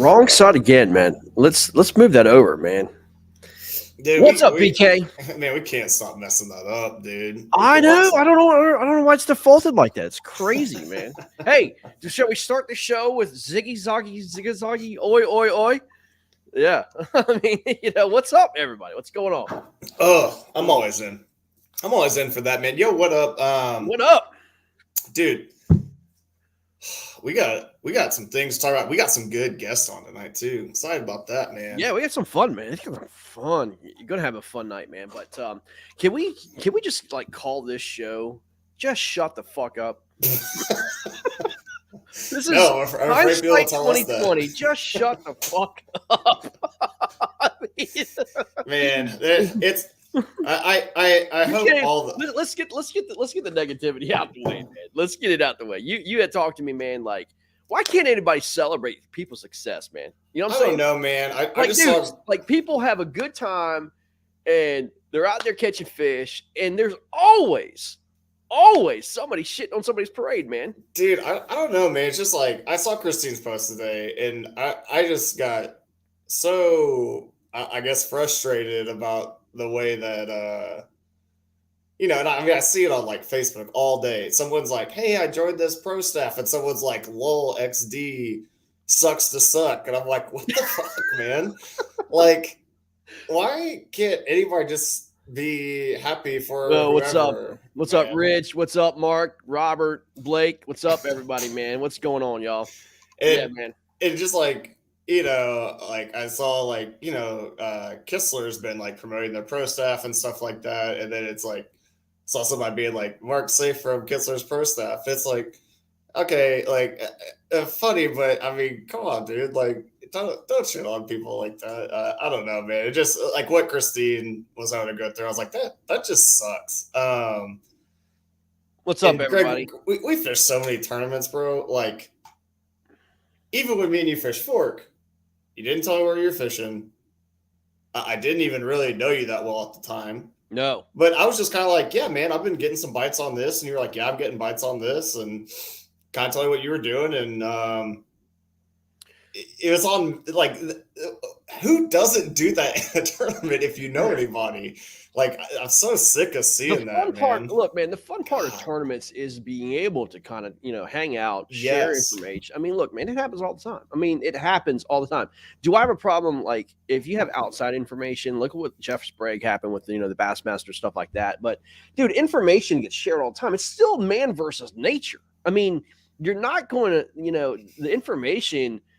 Wrong side again, man. Let's move that over, man. Dude, What's up, BK? Man, we can't stop messing that up, dude. I know. I don't know. I don't know why it's defaulted like that. It's crazy, man. Hey, shall we start the show with Ziggy Zaggy, oi, oi, oi? Yeah. I mean, what's up, everybody? What's going on? Oh, I'm always in. I'm always in for that, man. Yo, what up? What up? Dude, we got some things to talk about. We got some good guests on tonight, too. Excited about that, man. Yeah, we got some fun, man. It's gonna be fun. You're gonna have a fun night, man. But can we just like call this show "Just Shut the Fuck Up"? This is HiNdSitE 2020. Just shut the fuck up. Man, it's I hope all the let's get the negativity out the way, man. Let's get it out the way. You had talked to me, man, like, why can't anybody celebrate people's success, man? You know what I'm saying? I don't know, man. I just saw like people have a good time and they're out there catching fish, and there's always somebody shitting on somebody's parade, man. Dude, I don't know, man. It's just like I saw Christine's post today, and I just got so I guess frustrated about the way that and I see it on like Facebook all day. Someone's like, "Hey, I joined this pro staff," and someone's like, "Lol, XD sucks to suck," and I'm like, "What the fuck, man? Like, why can't anybody just be happy for what's up? whoever, What's man? up, Rich? What's up, Mark, Robert, Blake? What's up, everybody, man? What's going on, y'all? Yeah, man. It's just like, like I saw like, Kistler's been like promoting their pro staff and stuff like that. And then it's like, saw somebody being like, Mark Safe from Kistler's pro staff. It's like, okay, like funny, but I mean, come on, dude. Like, don't shit on people like that. I don't know, man. It just like what Christine was having to go through. I was like, that just sucks. What's up, everybody? Greg, we fish so many tournaments, bro. Like, even when me and you fish fork, you didn't tell me where you're fishing. I didn't even really know you that well at the time. No. But I was just kind of like, yeah, man, I've been getting some bites on this. And you're like, yeah, I'm getting bites on this. And kind of tell you what you were doing. And it was on, like, who doesn't do that in a tournament if you know anybody? Like, I'm so sick of seeing that, man. Look, man, the fun part of tournaments is being able to kind of, hang out, share information. I mean, look, man, it happens all the time. I mean, it happens all the time. Do I have a problem, like, if you have outside information? Look at what Jeff Sprague happened with, the Bassmaster, stuff like that. But, dude, information gets shared all the time. It's still man versus nature. I mean, you're not going to, the information –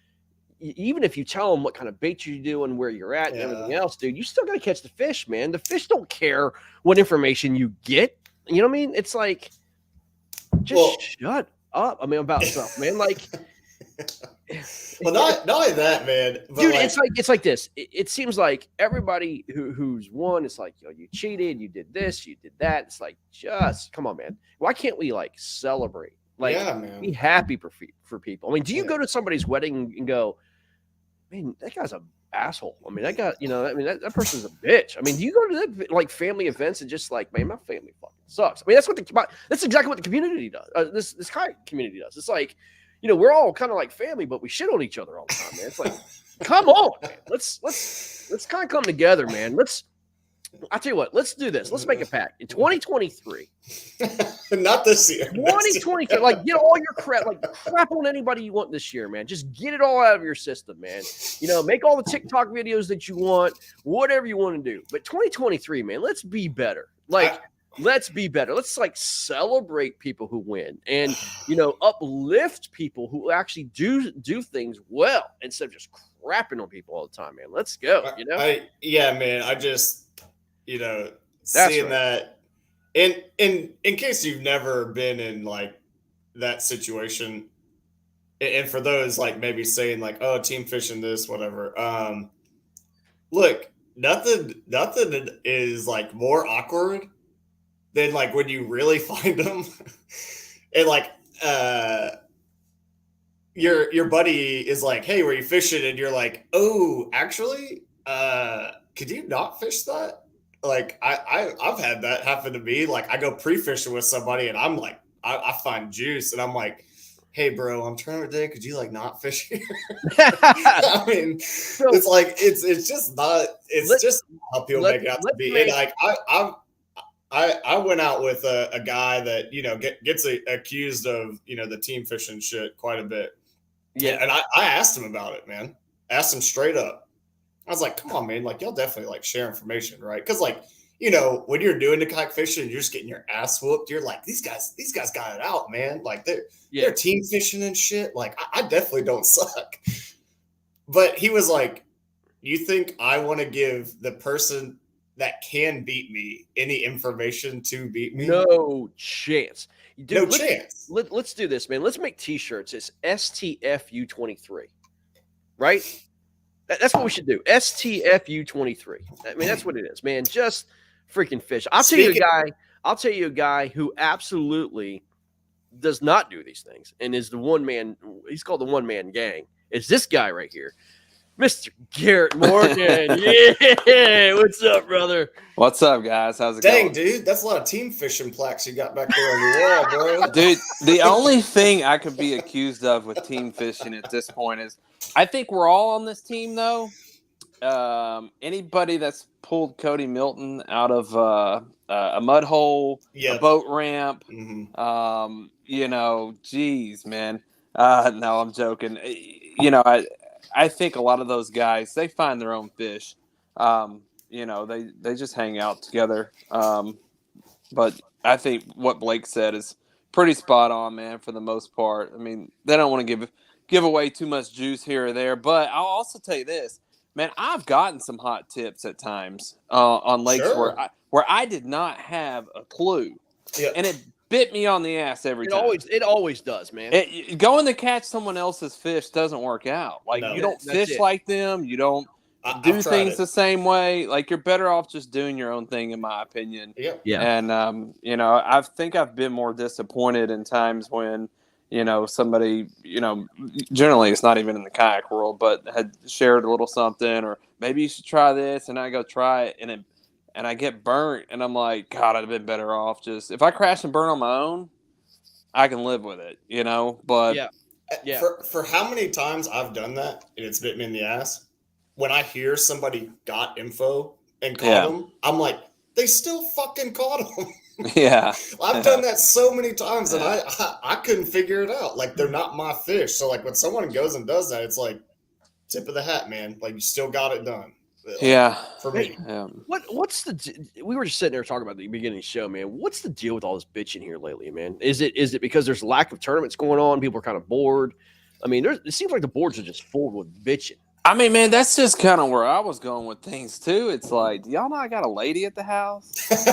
even if you tell them what kind of bait you're doing, where you're at, and everything else, dude, you still got to catch the fish, man. The fish don't care what information you get. You know what I mean? It's like, just shut up. I mean, about stuff, man. Like, well, not only that, man. But dude, it's like this. It seems like everybody who's won, it's like, you cheated, you did this, you did that. It's like, just come on, man. Why can't we like celebrate? Like, be happy for people. I mean, do you go to somebody's wedding and go, man, that guy's an asshole. I mean, that guy, that person's a bitch. I mean, do you go to that, like, family events and just like, man, my family fucking sucks? I mean, that's exactly what the community does. This kind of community does. It's like, we're all kind of like family, but we shit on each other all the time, man. It's like, come on, man. Let's kind of come together, man. I tell you what, let's do this. Let's make a pact in 2023. Not this year. 2023. Like, get all your crap, like, crap on anybody you want this year, man. Just get it all out of your system, man. Make all the TikTok videos that you want, whatever you want to do. But 2023, man, let's be better. Like, let's be better. Let's like celebrate people who win and, uplift people who actually do things well instead of just crapping on people all the time, man. Let's go. Yeah, man. I just. Seeing right. that, in case you've never been in like that situation, and for those like maybe saying like, oh, team fishing this, whatever. Look, nothing is like more awkward than like when you really find them, and like your buddy is like, hey, were you fishing? And you're like, oh, actually, could you not fish that? Like I've had that happen to me. Like I go pre-fishing with somebody and I'm like, I find juice and I'm like, hey, bro, I'm tournament day. Could you like not fish here? I mean, so, it's like it's just not. It's just how people make it out to be. And like I went out with a guy that gets accused of the team fishing shit quite a bit. Yeah, and I asked him about it, man. Asked him straight up. I was like, come on, man. Like, y'all definitely like share information, right? Because like, when you're doing the kayak fishing and you're just getting your ass whooped, you're like, these guys got it out, man. Like they're team fishing and shit. Like, I definitely don't suck. But he was like, you think I want to give the person that can beat me any information to beat me? No chance. Dude, no chance. Let's do this, man. Let's make t-shirts. It's STFU23. Right? That's what we should do. STFU23. I mean, that's what it is, man. Just freaking fish. I'll tell you a guy who absolutely does not do these things and is the one man. He's called the one man gang. It's this guy right here, Mr. Garrett Morgan. Yeah, what's up, brother? What's up, guys? How's it going? Dang, dude, that's a lot of team fishing plaques you got back there on your wall, bro. Dude, the only thing I could be accused of with team fishing at this point is I think we're all on this team, though. Anybody that's pulled Cody Milton out of a mud hole, a boat ramp, geez, man. No, I'm joking. I think a lot of those guys, they find their own fish. They just hang out together. But I think what Blake said is pretty spot on, man, for the most part. I mean, they don't want to give away too much juice here or there. But I'll also tell you this, man, I've gotten some hot tips at times on lakes where I did not have a clue. Yeah. And it bit me on the ass every time. It always does, man. Going to catch someone else's fish doesn't work out. Like, you don't fish like them. You don't do things the same way. Like, you're better off just doing your own thing, in my opinion. Yeah. And, I think I've been more disappointed in times when, somebody, generally it's not even in the kayak world, but had shared a little something, or maybe you should try this, and I go try it, and I get burnt, and I'm like, God, I'd have been better off just if I crash and burn on my own, I can live with it, But yeah. For how many times I've done that and it's bit me in the ass, when I hear somebody got info and caught them, I'm like, they still fucking caught them. Yeah, I've done that so many times, and I couldn't figure it out. Like, they're not my fish. So like when someone goes and does that, it's like tip of the hat, man. Like, you still got it done. For me. What's we were just sitting there talking about the beginning of the show, man. What's the deal with all this bitching here lately, man? Is it because there's lack of tournaments going on? People are kind of bored. I mean, it seems like the boards are just full with bitching. I mean, man, that's just kind of where I was going with things too. It's like, do y'all know I got a lady at the house? Dude,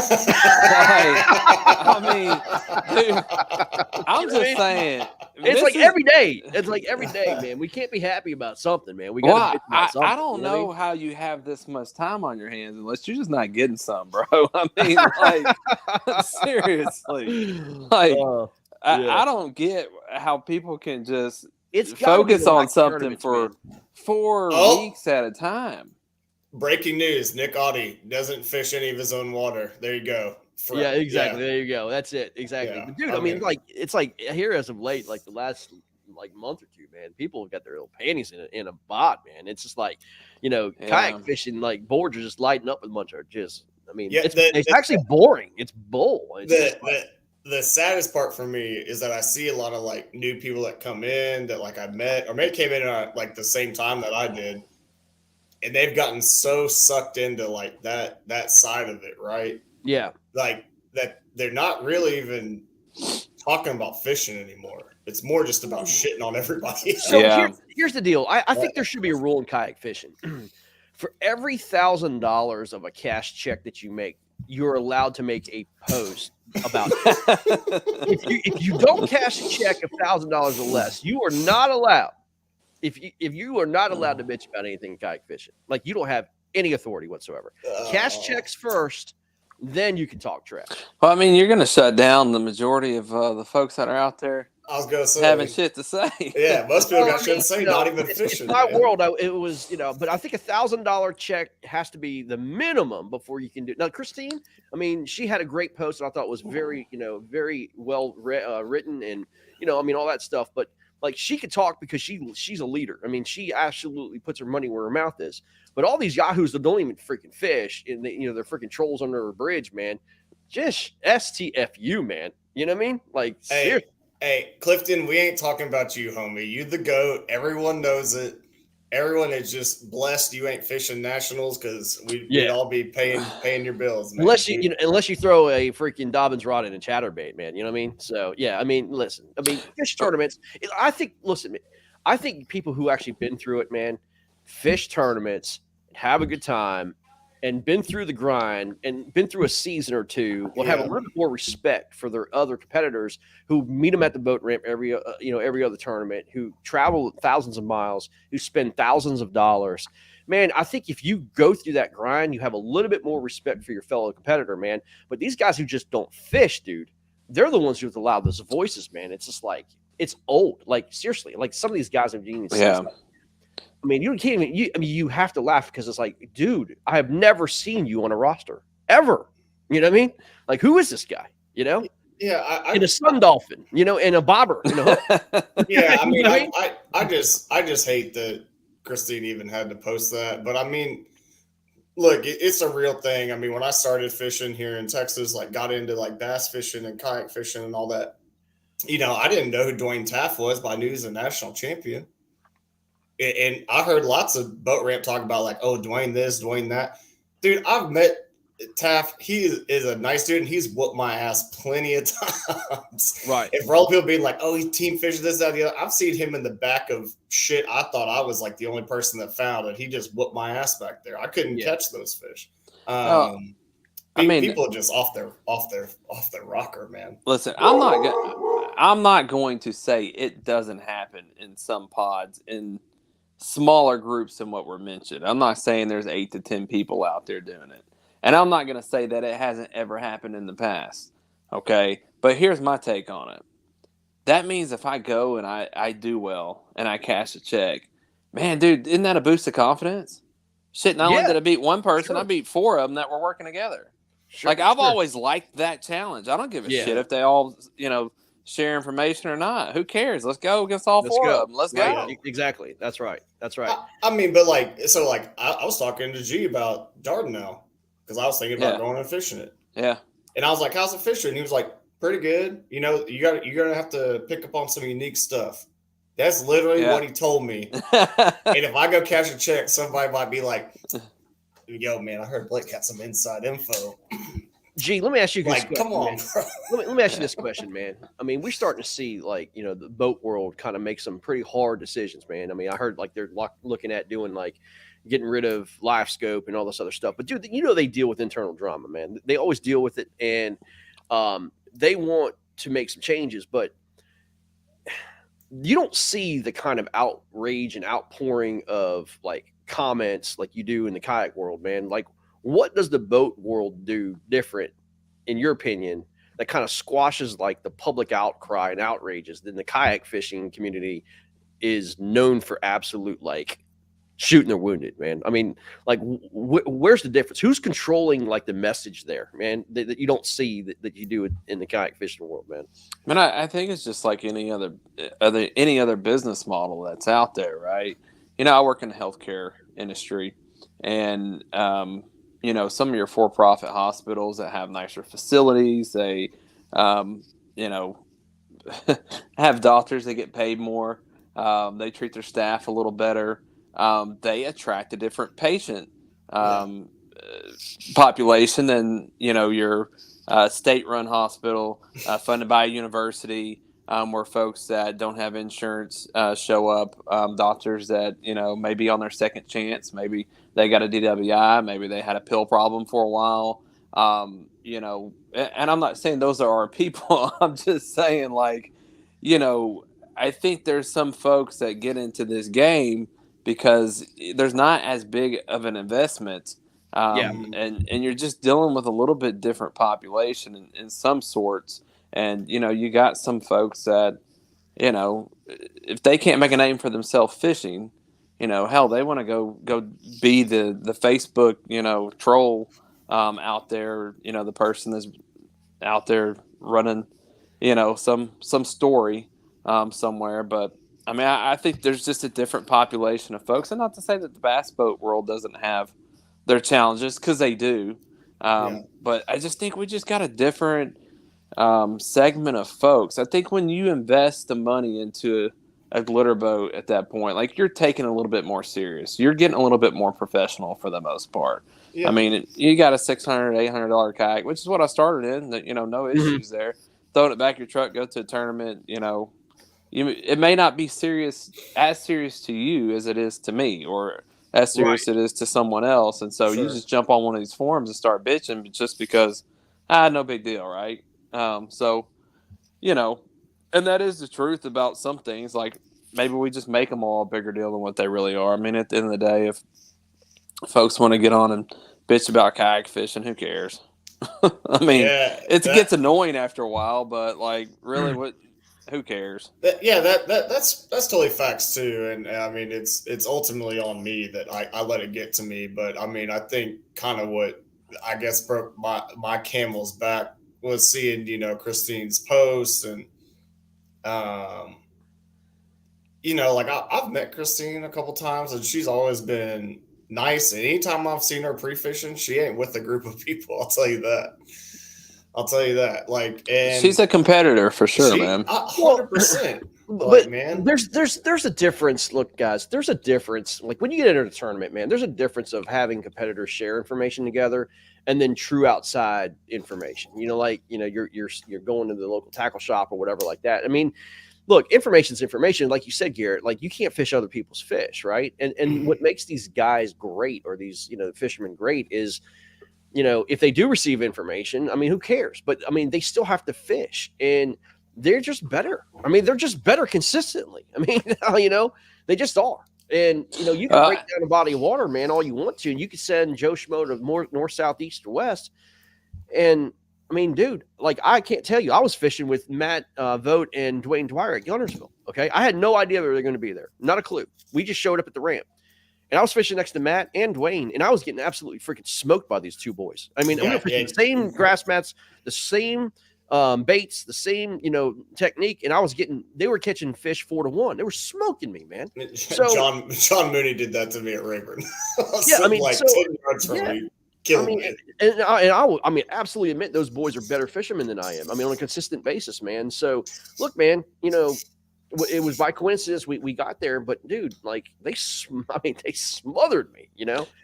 I'm just saying. It's like every day. It's like every day, man. We can't be happy about something, man. We got to bitch about something. I don't know how you have this much time on your hands unless you're just not getting some, bro. I mean, like, seriously. Like, I don't get how people can just focus on something for 4 weeks at a time. Breaking news: Nick Audie doesn't fish any of his own water. There you go. Yeah, exactly. Yeah. There you go. That's it. Exactly. Yeah. But dude, I mean, like, it's like here as of late, like the last month or two, man, people have got their little panties in a bod, man. It's just like, kayak fishing, like boards are just lighting up with a bunch of just. I mean, it's actually boring. It's bull. The saddest part for me is that I see a lot of like new people that come in that like I met or maybe came in at like the same time that I did, and they've gotten so sucked into like that side of it, right? Yeah, like that they're not really even talking about fishing anymore. It's more just about shitting on everybody. So here's the deal. I think there should be a rule in kayak fishing. For every $1,000 of a cash check that you make, you're allowed to make a post about it. If you don't cash a check $1,000 or less, you are not allowed. If you are not allowed to bitch about anything in kayak fishing, like you don't have any authority whatsoever. Cash checks first, then you can talk trash. Well, I mean, you're going to shut down the majority of the folks that are out there. I was going to say having shit to say. Yeah, most people got shit to say, not even fishing. In my world, it was, but I think $1,000 check has to be the minimum before you can do. Now, Christine, I mean, she had a great post that I thought was very, very well written, and I mean, all that stuff. But like, she could talk because she's a leader. I mean, she absolutely puts her money where her mouth is. But all these yahoos that don't even freaking fish, and they're freaking trolls under a bridge, man. Just STFU, man. You know what I mean? Like, seriously. Hey, Clifton, we ain't talking about you, homie. You the GOAT. Everyone knows it. Everyone is just blessed you ain't fishing nationals because we'd all be paying your bills, man. Unless you throw a freaking Dobbins rod in a chatterbait, man. You know what I mean? So yeah, I mean, listen, fish tournaments. I think people who actually been through it, man, fish tournaments, have a good time, and been through the grind and been through a season or two will have a little bit more respect for their other competitors who meet them at the boat ramp every other tournament, who travel thousands of miles, who spend thousands of dollars. Man, I think if you go through that grind, you have a little bit more respect for your fellow competitor, man. But these guys who just don't fish, dude, they're the ones who have the loudest voices, man. It's just like, it's old. Like, seriously, like some of these guys have even I mean, you can't even. You have to laugh because it's like, dude, I have never seen you on a roster ever. You know what I mean? Like, who is this guy? You know? Yeah, in a sun dolphin, and a bobber. Yeah, I mean, I just hate that Christine even had to post that. But I mean, look, it's a real thing. I mean, when I started fishing here in Texas, like got into like bass fishing and kayak fishing and all that, I didn't know who Dwayne Taft was, but I knew he was a national champion. And I heard lots of boat ramp talk about like, oh, Dwayne this, Dwayne that. Dude, I've met Taft. He is a nice dude, and he's whooped my ass plenty of times. Right. And for all people being like, oh, he team fished this, that, the other. I've seen him in the back of shit. I thought I was like the only person that found it. He just whooped my ass back there. I couldn't catch those fish. People are just off their rocker, man. Listen, I'm not going to say it doesn't happen in some pods in smaller groups than what were mentioned. I'm not saying there's 8 to 10 people out there doing it. And I'm not going to say that it hasn't ever happened in the past. Okay. But here's my take on it. That means if I go and I do well and I cash a check, man, dude, isn't that a boost of confidence? Shit, not only did I beat one person, I beat 4 of them that were working together. I've always liked that challenge. I don't give a shit if they all, share information or not. Who cares? Let's go against all 4 of them. Let's go. Exactly. That's right. I mean, but I was talking to G about Dardanelle because I was thinking about going and fishing it. Yeah. And I was like, how's it fishing? And he was like, pretty good. You're gonna have to pick up on some unique stuff. That's literally what he told me. And if I go cash a check, somebody might be like, yo, man, I heard Blake got some inside info. Gee, let me ask you this question. Come on, bro. Let me ask you this question, man. I mean, we're starting to see the boat world kind of make some pretty hard decisions, man. I mean, I heard like they're looking at doing like getting rid of live scope and all this other stuff. But dude, they deal with internal drama, man. They always deal with it, and they want to make some changes, but you don't see the kind of outrage and outpouring of like comments like you do in the kayak world, man. Like, what does the boat world do different, in your opinion, that kind of squashes like the public outcry and outrages? Then the kayak fishing community is known for absolute like shooting their wounded, man. I mean, like, where's the difference? Who's controlling like the message there, man, that you don't see that you do in the kayak fishing world, man? I mean, I think it's just like any other business model that's out there, right? I work in the healthcare industry, and some of your for-profit hospitals that have nicer facilities, they, have doctors that get paid more. They treat their staff a little better. They attract a different patient population than, your state-run hospital funded by a university, where folks that don't have insurance show up, doctors that, may be on their second chance, maybe they got a DWI, maybe they had a pill problem for a while, and I'm not saying those are our people. I'm just saying, like, I think there's some folks that get into this game because there's not as big of an investment, and you're just dealing with a little bit different population in some sorts. And, you got some folks that, if they can't make a name for themselves fishing, hell, they want to go be the Facebook, troll out there, the person that's out there running, some story somewhere. But I mean, I think there's just a different population of folks, and not to say that the bass boat world doesn't have their challenges, because they do. But I just think we just got a different segment of folks. I think when you invest the money into a glitter boat at that point, like, you're taking a little bit more serious. You're getting a little bit more professional for the most part. Yeah. I mean, you got a $600, $800 kayak, which is what I started in. That, no issues there. Throwing it back your truck, go to a tournament. It may not be as serious to you as it is to me, or as serious it is to someone else. And so you just jump on one of these forums and start bitching just because, no big deal, right? So, and that is the truth about some things. Like, maybe we just make them all a bigger deal than what they really are. I mean, at the end of the day, if folks want to get on and bitch about kayak fishing, who cares? I mean, it gets annoying after a while, but like, really, who cares? That's totally facts too. And I mean, it's ultimately on me that I let it get to me. But I mean, I think kind of what I guess broke my camel's back was seeing, Christine's posts, and like I've met Christine a couple times, and she's always been nice. And anytime I've seen her pre-fishing, she ain't with a group of people. I'll tell you that. Like, and she's a competitor for sure, man. 100%. But man, there's a difference. Look, guys, there's a difference. Like, when you get into a tournament, man, there's a difference of having competitors share information together and then true outside information. You're going to the local tackle shop or whatever like that. I mean, look, information's information. Like you said, Garrett, like, you can't fish other people's fish, right? And what makes these guys great, or these, fishermen great, is, if they do receive information, I mean, who cares? But I mean, they still have to fish, and they're just better. I mean, they're just better consistently. I mean, they just are. And, you can break down a body of water, man, all you want to. And you can send Joe Schmo to north, south, east, or west. And I mean, dude, like, I can't tell you. I was fishing with Matt Vogt and Dwayne Dwyer at Gunnersville. Okay. I had no idea they were going to be there. Not a clue. We just showed up at the ramp. And I was fishing next to Matt and Dwayne, and I was getting absolutely freaking smoked by these two boys. I mean, we were fishing the same grass mats, the same baits, the same, technique, and they were catching fish 4-1. They were smoking me, man. So John Mooney did that to me at Rayburn. 10 yards from me. Killing me. And I mean, absolutely admit those boys are better fishermen than I am. I mean, on a consistent basis, man. So look, man, it was by coincidence we got there, but dude, like, they smothered me,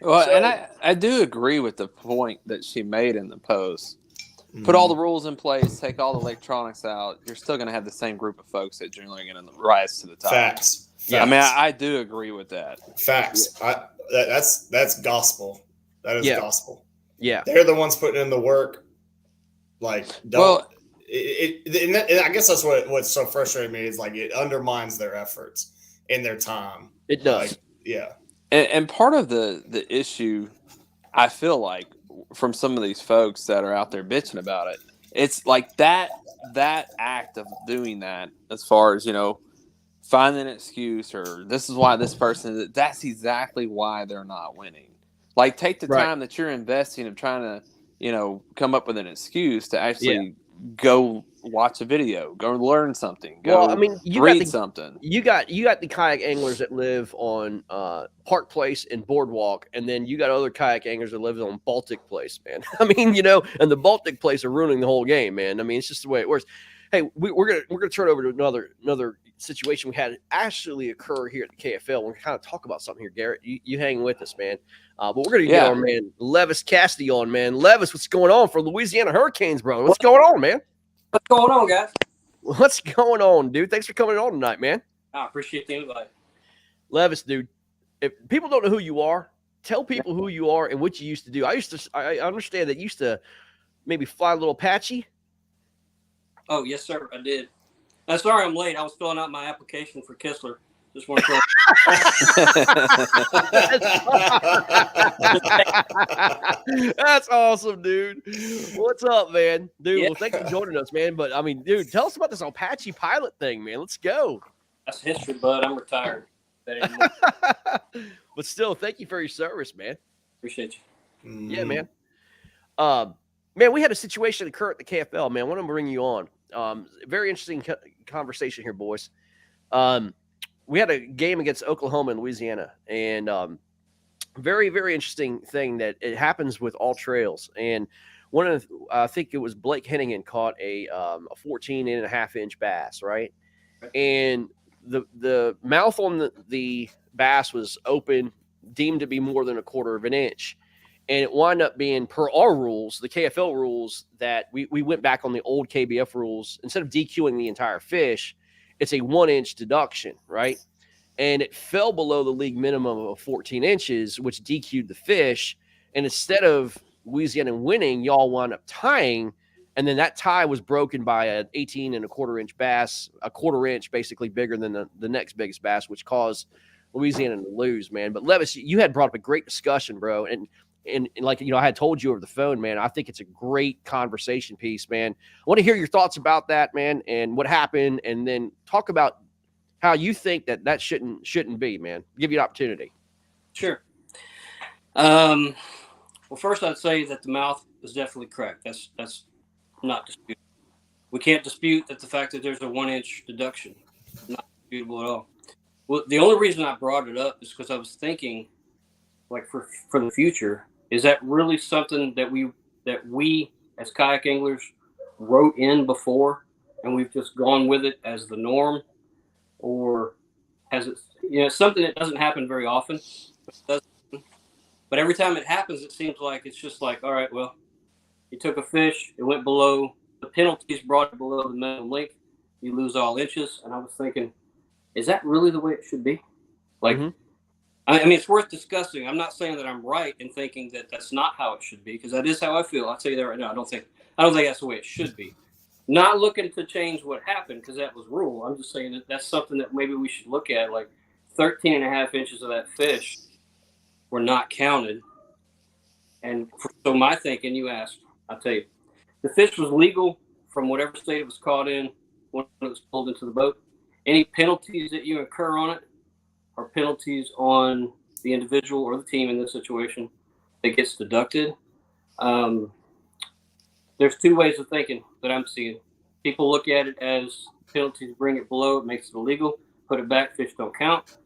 Well, so, and I do agree with the point that she made in the post. Put all the rules in place, take all the electronics out. You're still going to have the same group of folks that generally are going to rise to the top. Facts. I mean, I do agree with that. Facts. That's gospel. That is gospel. Yeah, they're the ones putting in the work. Like, and I guess that's what's so frustrating me is, like, it undermines their efforts and their time. It does. Like, And part of the issue, I feel like, from some of these folks that are out there bitching about it, it's like that act of doing that, as far as, finding an excuse, or this is why this person, that's exactly why they're not winning. Like, take the time that you're investing of trying to, come up with an excuse to actually go watch a video, go learn something, read something. You got the kayak anglers that live on Park Place and Boardwalk, and then you got other kayak anglers that live on Baltic Place, man. I mean, and the Baltic Place are ruining the whole game, man. I mean, it's just the way it works. Hey, we're gonna turn over to another situation we had actually occur here at the KFL. We're gonna kind of talk about something here, Garrett. You hang with us, man. But we're gonna get our man Levis Castie on, man. Levis, what's going on for Louisiana Hurricanes, brother? What's going on, man? What's going on, guys? What's going on, dude? Thanks for coming on tonight, man. I appreciate the invite. Levis, dude, if people don't know who you are, tell people who you are and what you used to do. I understand that you used to maybe fly a little Apache. Oh, yes, sir, I did. Sorry I'm late. I was filling out my application for Kistler. Just want to That's awesome, dude. What's up, man? Dude, well, thanks for joining us, man. But, I mean, dude, tell us about this Apache pilot thing, man. Let's go. That's history, bud. I'm retired. But still, thank you for your service, man. Appreciate you. Yeah, man. Man, we had a situation occur at the KFL, man. I want to bring you on. Very interesting conversation here, boys. We had a game against Oklahoma and Louisiana, and very, very interesting thing that it happens with all trails. And one of the, I think it was Blake Hennigan caught a 14.5-inch bass, right? And the mouth on the bass was open, deemed to be more than 1/4 of an inch. And it wound up being, per our rules, the KFL rules, that we went back on the old KBF rules. Instead of DQing the entire fish, it's a 1-inch deduction, right? And it fell below the league minimum of 14 inches, which DQ'd the fish. And instead of Louisiana winning, y'all wound up tying. And then that tie was broken by an 18.25-inch bass, 1/4 inch, basically bigger than the next biggest bass, which caused Louisiana to lose, man. But Levis, you had brought up a great discussion, bro. And like, I had told you over the phone, man, I think it's a great conversation piece, man. I want to hear your thoughts about that, man, and what happened, and then talk about how you think that shouldn't be, man. Give you an opportunity. Sure. Well, first I'd say that the mouth is definitely correct. That's not disputed. We can't dispute that the fact that there's a 1-inch deduction, not disputable at all. Well, the only reason I brought it up is because I was thinking, like, for the future, is that really something that we as kayak anglers wrote in before, and we've just gone with it as the norm, or has it, something that doesn't happen very often, but every time it happens, it seems like it's just like, all right, well, you took a fish, it went below, the penalties brought it below the minimum length, you lose all inches. And I was thinking, is that really the way it should be? Like, I mean, it's worth discussing. I'm not saying that I'm right in thinking that that's not how it should be, because that is how I feel. I'll tell you that right now. I don't think that's the way it should be. Not looking to change what happened, because that was rule. I'm just saying that that's something that maybe we should look at. Like, 13.5 inches of that fish were not counted. And so my thinking, you asked, I'll tell you, the fish was legal from whatever state it was caught in when it was pulled into the boat. Any penalties that you incur on it are penalties on the individual or the team in this situation that gets deducted. There's two ways of thinking that I'm seeing. People look at it as penalties bring it below, it makes it illegal, put it back, fish don't count.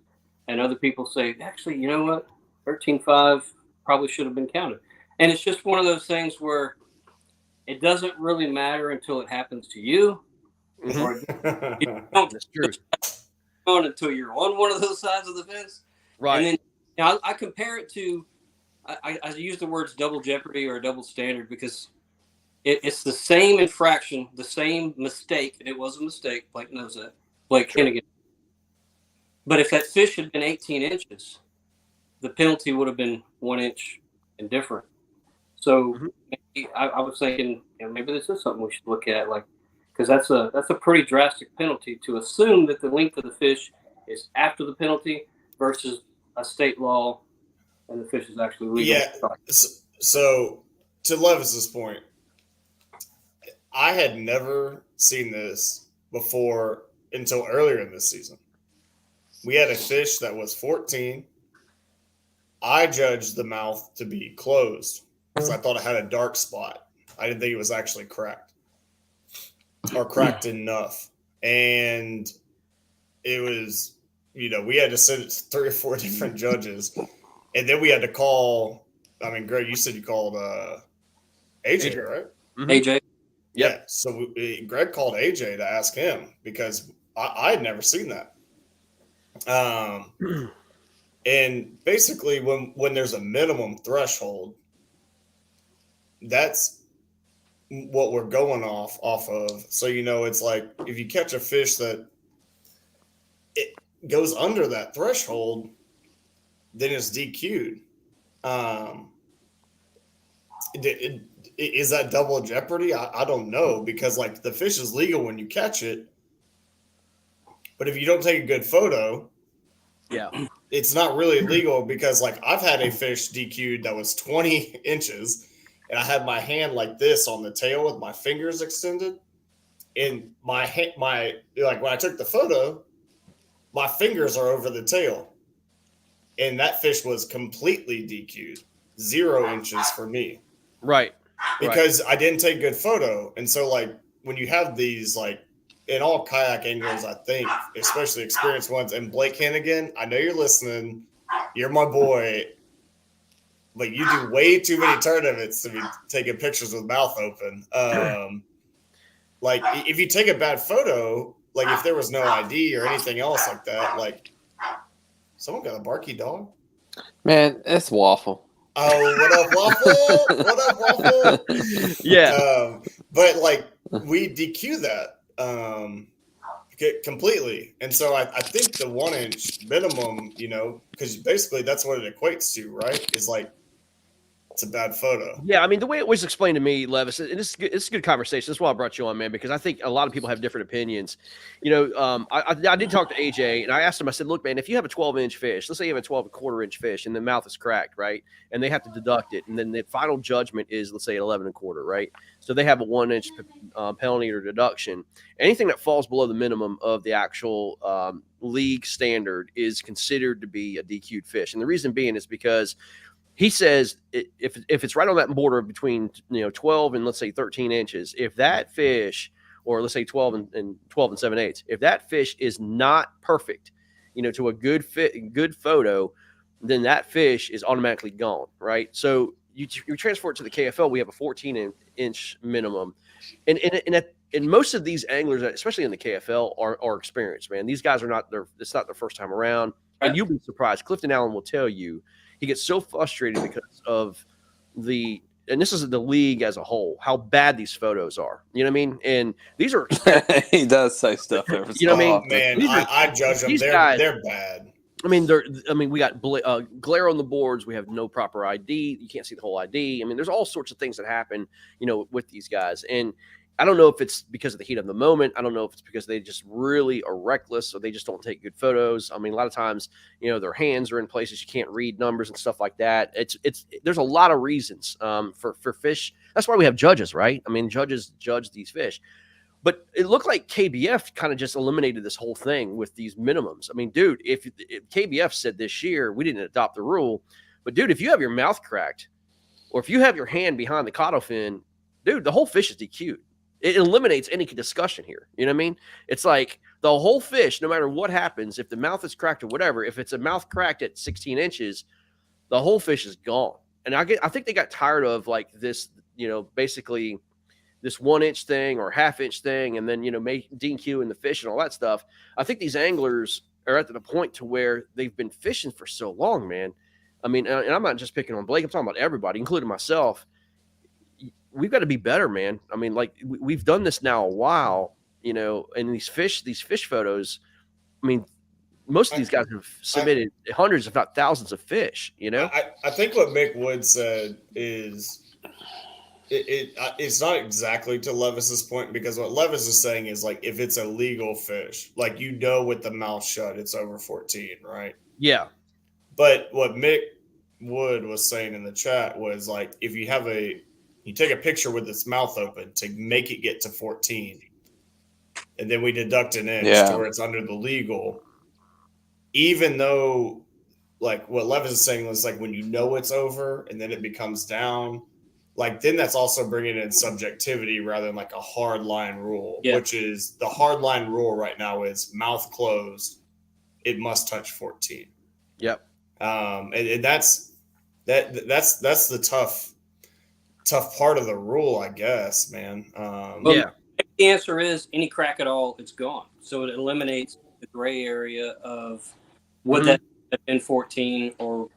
And other people say, actually, you know what? 13.5 probably should have been counted. And it's just one of those things where it doesn't really matter until it happens to you. Or you don't. That's true. Until you're on one of those sides of the fence. Right. And then I compare it to, I use the words double jeopardy or double standard, because it's the same infraction, the same mistake, and it was a mistake. Blake knows that. Blake Hennigan. But if that fish had been 18 inches, the penalty would have been 1 inch and different. So maybe I was thinking, maybe this is something we should look at, like, because that's a pretty drastic penalty to assume that the length of the fish is after the penalty versus a state law and the fish is actually legal. Yeah. So to Levis's point, I had never seen this before until earlier in this season. We had a fish that was 14. I judged the mouth to be closed because I thought it had a dark spot. I didn't think it was actually cracked or cracked enough. And it was, we had to send it to 3 or 4 different judges. And then we had to call, Greg, you said you called AJ, right? AJ. Yeah. So Greg called AJ to ask him because I had never seen that. And basically when there's a minimum threshold, that's what we're going off of. So, it's like if you catch a fish that it goes under that threshold, then it's DQ'd. Is that double jeopardy? I don't know, because like the fish is legal when you catch it, but if you don't take a good photo, it's not really legal, because like I've had a fish DQ'd that was 20 inches and I had my hand like this on the tail with my fingers extended, and my like when I took the photo, my fingers are over the tail, and that fish was completely DQ'd, 0 inches for me. Right. Because I didn't take good photo. And so like when you have these, like, in all kayak anglers, I think, especially experienced ones, and Blake Hannigan, I know you're listening. You're my boy. But you do way too many tournaments to be taking pictures with mouth open. Like, if you take a bad photo, like if there was no ID or anything else like that, like, someone got a barky dog? Man, it's Waffle. Oh, what up, Waffle? What up, Waffle? Yeah. But, like, we DQ that completely. And so I think the 1 inch minimum, you know, because basically that's what it equates to, right? Is like, it's a bad photo. Yeah, I mean, the way it was explained to me, Levis, and it's a good conversation. That's why I brought you on, man, because I think a lot of people have different opinions. You know, I did talk to AJ, and I asked him, I said, look, man, if you have a 12-inch fish, let's say you have a 12.25-inch fish, and the mouth is cracked, right? And they have to deduct it, and then the final judgment is, let's say, 11.25, right? So they have a 1-inch penalty or deduction. Anything that falls below the minimum of the actual league standard is considered to be a DQ'd fish. And the reason being is because he says if it's right on that border between 12 and let's say 13 inches, if that fish, or let's say 12 and 7/8, if that fish is not perfect, to a good photo, then that fish is automatically gone, right? So you transfer it to the KFL, we have a 14-inch minimum, and most of these anglers, especially in the KFL, are experienced, man. These guys it's not their first time around, and you'll be surprised. Clifton Allen will tell you. He gets so frustrated because of and this is the league as a whole, how bad these photos are. You know what I mean? And these are he does say stuff every you know what I mean? Man, I judge them. They're bad. I mean, we got glare on the boards. We have no proper ID. You can't see the whole ID. I mean, there's all sorts of things that happen, with these guys. And I don't know if it's because of the heat of the moment. I don't know if it's because they just really are reckless, or they just don't take good photos. I mean, a lot of times, their hands are in places you can't read numbers and stuff like that. There's a lot of reasons for fish. That's why we have judges, right? I mean, judges judge these fish. But it looked like KBF kind of just eliminated this whole thing with these minimums. I mean, dude, if KBF said this year, we didn't adopt the rule, but dude, if you have your mouth cracked, or if you have your hand behind the caudal fin, dude, the whole fish is DQ'd. It eliminates any discussion here. You know what I mean? It's like the whole fish, no matter what happens, if the mouth is cracked or whatever, if it's a mouth cracked at 16 inches, the whole fish is gone. And I think they got tired of like this, basically this 1-inch thing or half-inch thing, and then, DQ and the fish and all that stuff. I think these anglers are at the point to where they've been fishing for so long, man. I mean, and I'm not just picking on Blake. I'm talking about everybody, including myself. We've got to be better, man. I mean, like we've done this now a while, and these fish photos. I mean, most of these guys have submitted hundreds, if not thousands, of fish. I think what Mick Wood said is it's not exactly to Levis's point, because what Levis is saying is like if it's a legal fish, like with the mouth shut, it's over 14, right? Yeah. But what Mick Wood was saying in the chat was like if you take a picture with its mouth open to make it get to 14, and then we deduct an inch to where it's under the legal, even though, like what Levis is saying was like when it's over and then it becomes down, like then that's also bringing in subjectivity rather than like a hard line rule, which is the hard line rule right now is mouth closed, it must touch 14. Yep. And that's the tough part of the rule, I guess, man. The answer is any crack at all, it's gone. So it eliminates the gray area of would that have been 14, or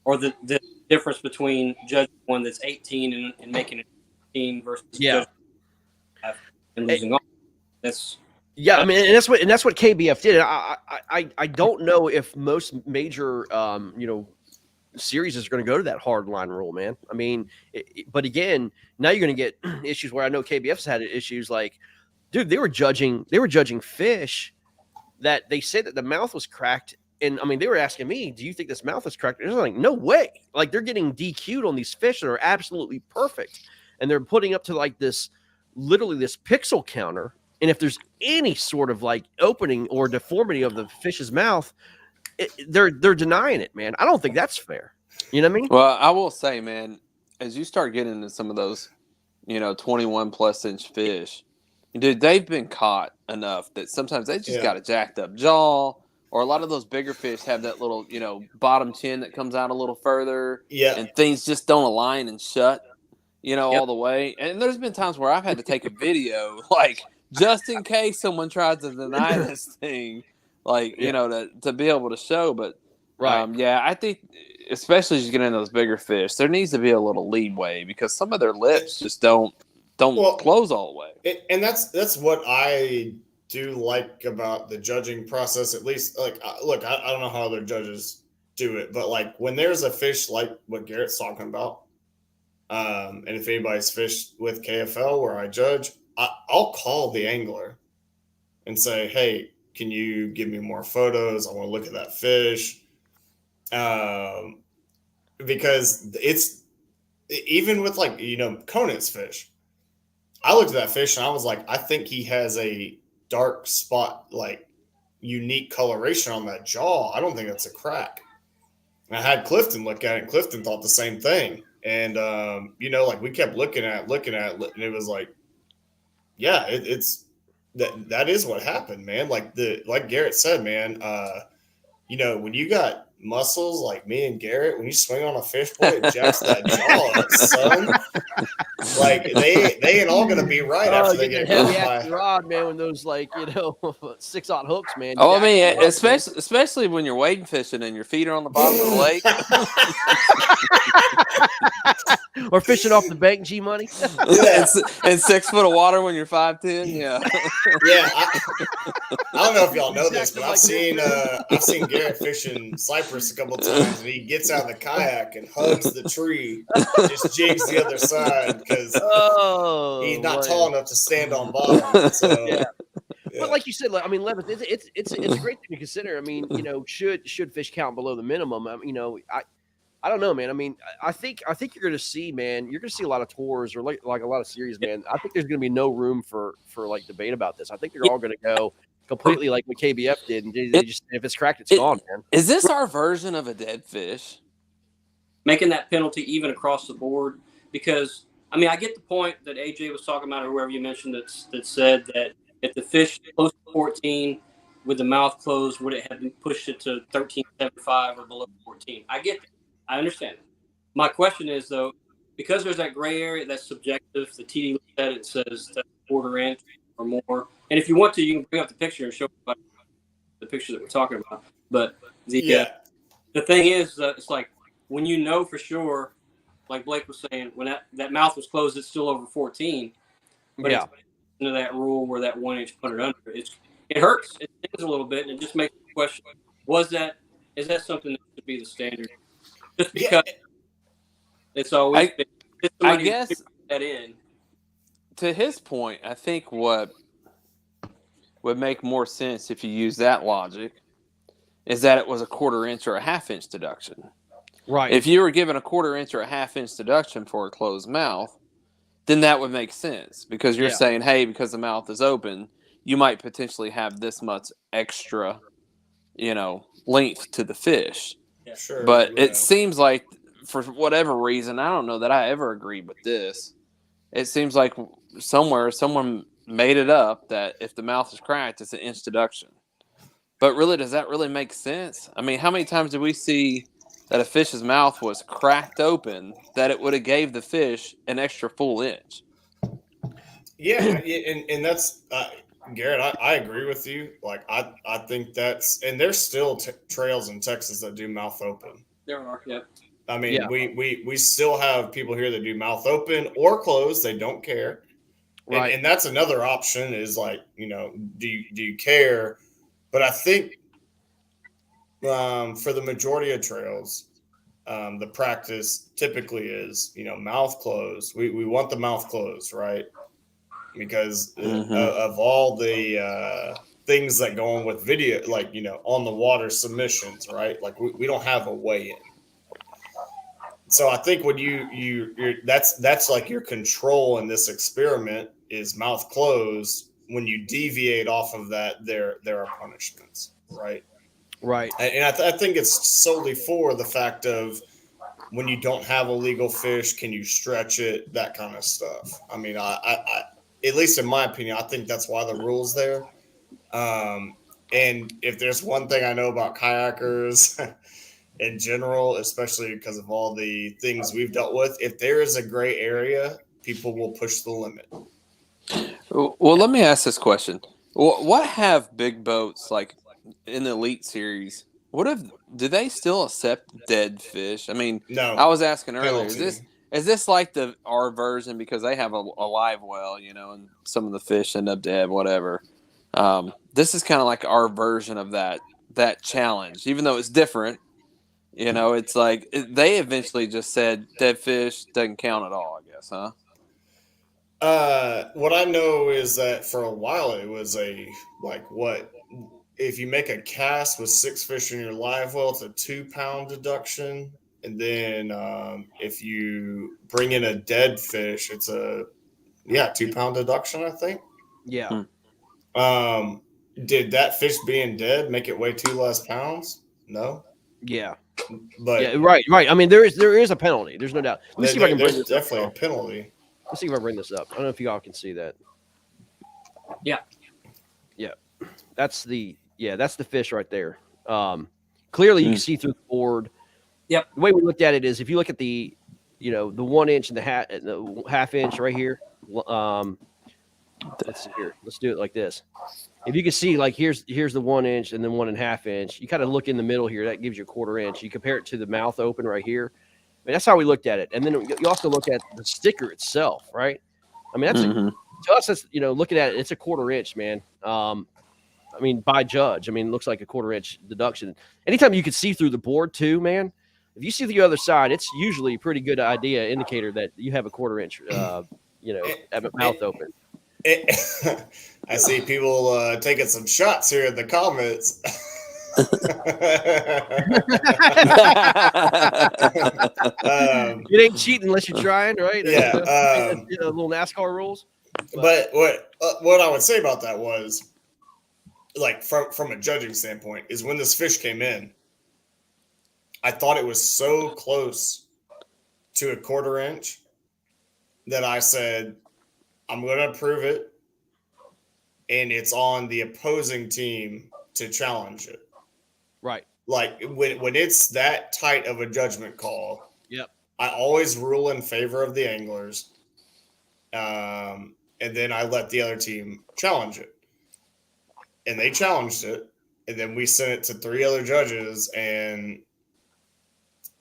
or the difference between judging one that's 18 and making it 15 versus judging and losing all. That's I mean, and that's what KBF did. I don't know if most major series is going to go to that hard line rule, man. I mean, but again, now you're going to get issues where I know KBF's had issues like, dude, they were judging fish that they said that the mouth was cracked. And I mean, they were asking me, do you think this mouth is cracked? And I was like, no way. Like they're getting DQ'd on these fish that are absolutely perfect. And they're putting up to like literally this pixel counter. And if there's any sort of like opening or deformity of the fish's mouth, they're denying it, man. I don't think that's fair. You know what I mean? Well, I will say, man, as you start getting into some of those 21 plus inch fish, dude, they've been caught enough that sometimes they just got a jacked up jaw, or a lot of those bigger fish have that little, bottom chin that comes out a little further, and things just don't align and shut, all the way. And there's been times where I've had to take a video, like, just in case someone tries to deny this thing, like, to be able to show. But, I think, especially as you get into those bigger fish, there needs to be a little leeway because some of their lips just don't close all the way. And that's what I do like about the judging process, at least. Like, look, I don't know how other judges do it, but like when there's a fish like what Garrett's talking about, and if anybody's fished with KFL where I judge, I'll call the angler and say, hey, can you give me more photos? I want to look at that fish. Because it's even with like, Conant's fish, I looked at that fish and I was like, I think he has a dark spot, like unique coloration on that jaw. I don't think that's a crack. And I had Clifton look at it, and Clifton thought the same thing. And, like we kept looking at it, and it was like, yeah, it's that is what happened, man. Like Garrett said, man, when you got muscles like me and Garrett, when you swing on a fish, boy, it jacks that jaw up, son. Like they ain't all gonna be right after they get heavy ass rod, man. When those 6-aught hooks, man. Oh, I mean, especially when you're wading fishing and your feet are on the bottom of the lake, or fishing off the bank, G Money, and 6 foot of water when you're 5'10". Yeah. I don't know if y'all know this, but I've seen Garrett fishing Cypress a couple times, and he gets out of the kayak and hugs the tree, just jigs the other side because he's not tall enough to stand on bottom. So, yeah. But like you said, I mean, Levis, it's a great thing to consider. I mean, should fish count below the minimum? I don't know, man. I mean, I think you're going to see, man. You're going to see a lot of tours or like a lot of series, man. I think there's going to be no room for like debate about this. I think they're all going to go completely like what KBF did, and they just if it's cracked, it's gone, man. Is this our version of a dead fish? Making that penalty even across the board, because I mean, I get the point that AJ was talking about, or whoever you mentioned that said that if the fish close to 14 with the mouth closed, would it have pushed it to 13.75 or below 14? I get that. I understand. My question is, though, because there's that gray area that's subjective, the TD looks at it and says that quarter inch or more. And if you want to, you can bring up the picture and show the picture that we're talking about. But the thing is, it's like when you know for sure, like Blake was saying, when that mouth was closed, it's still over 14. But it's into that rule where that 1 inch put it under. It hurts. It stings a little bit, and it just makes the question: is that something that should be the standard? Just because it's always been. I guess that in. To his point, I think what would make more sense if you use that logic is that it was a 1/4 inch or a 1/2 inch deduction. Right. If you were given a 1/4 inch or a 1/2 inch deduction for a closed mouth, then that would make sense because you're saying, hey, because the mouth is open, you might potentially have this much extra, length to the fish. Yeah, sure. But it seems like, for whatever reason, I don't know that I ever agreed with this. It seems like someone made it up that if the mouth is cracked, it's an inch deduction. But really, does that really make sense? I mean, how many times did we see that a fish's mouth was cracked open that it would have gave the fish an extra full inch? Yeah, and that's Garrett. I agree with you. Like I think that's, and there's still trails in Texas that do mouth open. There are, yeah. I mean, we still have people here that do mouth open or closed. They don't care. Right. And that's another option is like, do you care? But I think for the majority of trails, the practice typically is, mouth closed. We want the mouth closed, right? Because of all the things that go on with video, like, on the water submissions, right? Like we don't have a weigh-in. So I think when you're that's like your control in this experiment is mouth closed. When you deviate off of that, there are punishments, right? Right. And I think it's solely for the fact of when you don't have a legal fish, can you stretch it? That kind of stuff. I mean, I at least in my opinion, I think that's why the rule's there. And if there's one thing I know about kayakers in general, especially because of all the things we've dealt with, if there is a gray area, people will push the limit. Well, let me ask this question. What have big boats like in the Elite Series? Do they still accept dead fish? I mean, no. I was asking earlier, Penalty. is this like our version because they have a live well, and some of the fish end up dead, whatever. This is kind of like our version of that challenge, even though it's different. It's like they eventually just said dead fish doesn't count at all, I guess, huh? What I know is that for a while it was if you make a cast with 6 fish in your live well, it's a 2-pound deduction. And then if you bring in a dead fish, it's a 2-pound deduction, I think. Yeah. Did that fish being dead make it weigh 2 less pounds? No. Yeah. But yeah, right. I mean, there is a penalty. There's no doubt. Let me see if I can bring this definitely up. a penalty. Let's see if I bring this up. I don't know if y'all can see that. Yeah. That's the fish right there. Clearly you can see through the board. Yep. The way we looked at it is if you look at the 1 inch and the half inch right here. Let's see here. Let's do it like this. If you can see, like here's the 1 inch and then 1.5 inch. You kind of look in the middle here. That gives you a 1/4 inch. You compare it to the mouth open right here. I mean, that's how we looked at it. And then you also look at the sticker itself, right? I mean, that's to us. That's looking at it, it's a 1/4 inch, man. I mean, by judge, it looks like a 1/4 inch deduction. Anytime you can see through the board too, man. If you see the other side, it's usually a pretty good indicator that you have a 1/4 inch, have a mouth open. I see people taking some shots here in the comments. It ain't cheating unless you're trying, right? Yeah. Little NASCAR rules. But what I would say about that was, like from a judging standpoint, is when this fish came in, I thought it was so close to a 1/4 inch that I said, I'm going to approve it, and it's on the opposing team to challenge it. Right. Like when it's that tight of a judgment call, yep. I always rule in favor of the anglers, and then I let the other team challenge it. And they challenged it, and then we sent it to 3 other judges, and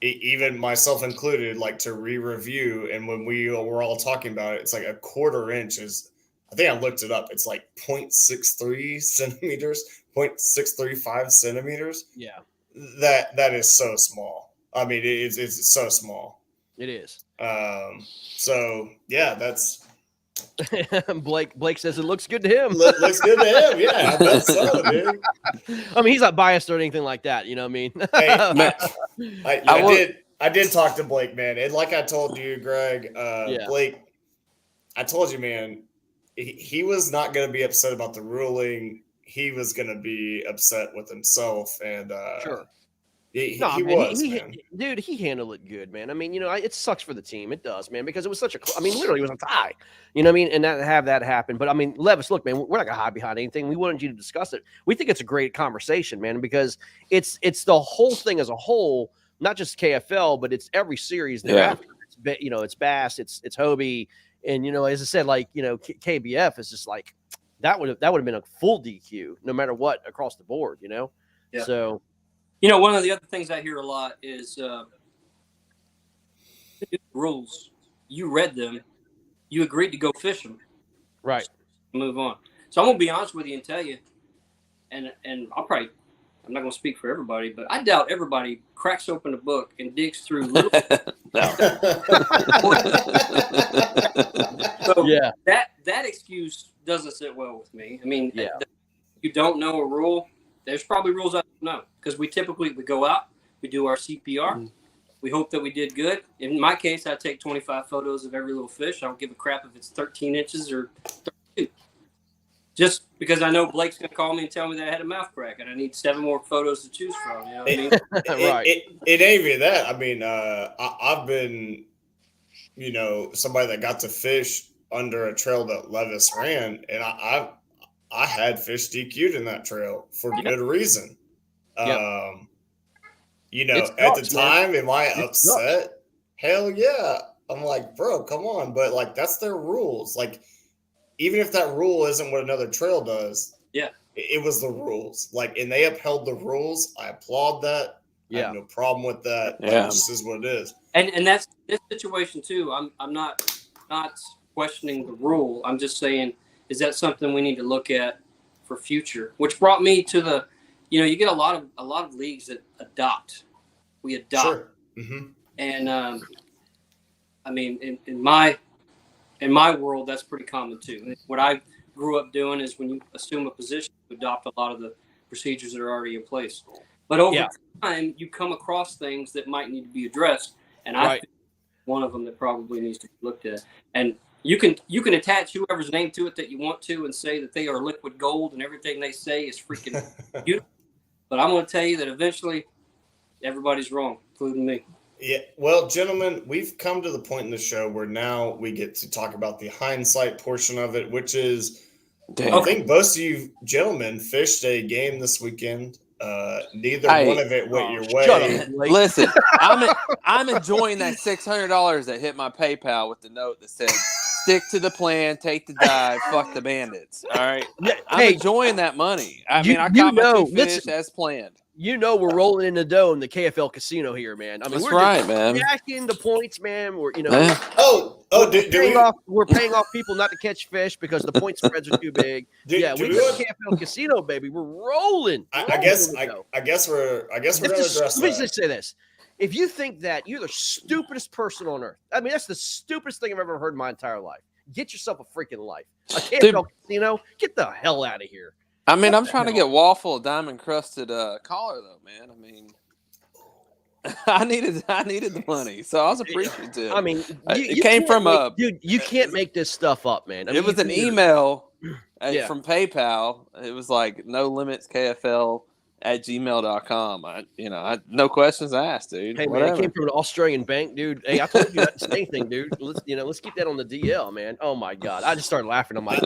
even myself included, like to re-review. And when we were all talking about it, it's like a 1/4 inch is, I think I looked it up. It's like 0.63 centimeters, 0.635 centimeters. Yeah. That is so small. I mean, it's so small. It is. So yeah, that's Blake says it looks good to him. Looks good to him. Yeah, I bet so, dude. I mean, he's not biased or anything like that. You know what I mean? Hey, I did talk to Blake, man. And like I told you, Greg, Blake, I told you, man, he was not going to be upset about the ruling. He was going to be upset with himself. And sure. He was, man. Dude, he handled it good, man. I mean, it sucks for the team. It does, man, because it was such a literally it was a tie. You know what I mean? And have that happen. But I mean, Levis, look, man, we're not gonna hide behind anything. We wanted you to discuss it. We think it's a great conversation, man, because it's the whole thing as a whole, not just KFL, but it's every series thereafter. Yeah. It's Bass, it's Hobie, and as I said, like, KBF is just like that would have been a full DQ no matter what across the board, Yeah. So one of the other things I hear a lot is rules. You read them. You agreed to go fish them. Right. Move on. So I'm going to be honest with you and tell you, and I'm not going to speak for everybody, but I doubt everybody cracks open a book and digs through little. So yeah. That excuse doesn't sit well with me. I mean, if you don't know a rule, there's probably rules I don't know, because we go out, we do our CPR, we hope that we did good. In my case, I take 25 photos of every little fish. I don't give a crap if it's 13 inches or 32. Just because I know Blake's going to call me and tell me that I had a mouth crack and I need 7 more photos to choose from. You know what I mean? Right. It ain't even that. I mean, I've been, somebody that got to fish under a trail that Levis ran, and I had fish DQ'd in that trail for good reason. Yep. At the time, am I upset? Hell yeah. I'm like, bro, come on. But like, that's their rules. Like, even if that rule isn't what another trail does, it was the rules. Like, and they upheld the rules. I applaud that. I have no problem with that. Yeah. Like, this is what it is. And that's this situation too. I'm not questioning the rule. I'm just saying, is that something we need to look at for future? Which brought me to the, you get a lot of leagues that adopt. We adopt. Sure. Mm-hmm. And I mean, in my world, that's pretty common too. What I grew up doing is when you assume a position, you adopt a lot of the procedures that are already in place. But over time, you come across things that might need to be addressed, and I think one of them that probably needs to be looked at. And you can attach whoever's name to it that you want to, and say that they are liquid gold, and everything they say is freaking beautiful. But I'm going to tell you that eventually, everybody's wrong, including me. Yeah, well, gentlemen, we've come to the point in the show where now we get to talk about the hindsight portion of it, which is, I think most of you gentlemen fished a game this weekend. Neither one of it went your way. Listen, I'm enjoying that $600 that hit my PayPal with the note that said, "Stick to the plan, take the dive, fuck the bandits." All right, I'm enjoying that money. I mean, I caught my 2 fish as planned. We're rolling in the dough in the KFL casino here, man. I mean, that's we're right, man. Jacking the points, man. We're we're paying off people not to catch fish because the point spreads are too big. We got KFL casino, baby. We're rolling. I guess we're gonna address that. Let me just say this: if you think that, you're the stupidest person on earth. I mean, that's the stupidest thing I've ever heard in my entire life. Get yourself a freaking life. A KFL casino, get the hell out of here. I mean, I'm trying to get waffle diamond crusted collar though, man. I mean, I needed the money, so I was appreciative. I mean, it came from dude. You can't make this stuff up, man. I mean, it was an email from PayPal. It was like no limits KFL at gmail.com. I no questions asked, dude. Hey, man, it came from an Australian bank, dude. Hey, I told you not to say anything, dude. Let's keep that on the DL, man. Oh my God. I just started laughing. I'm like,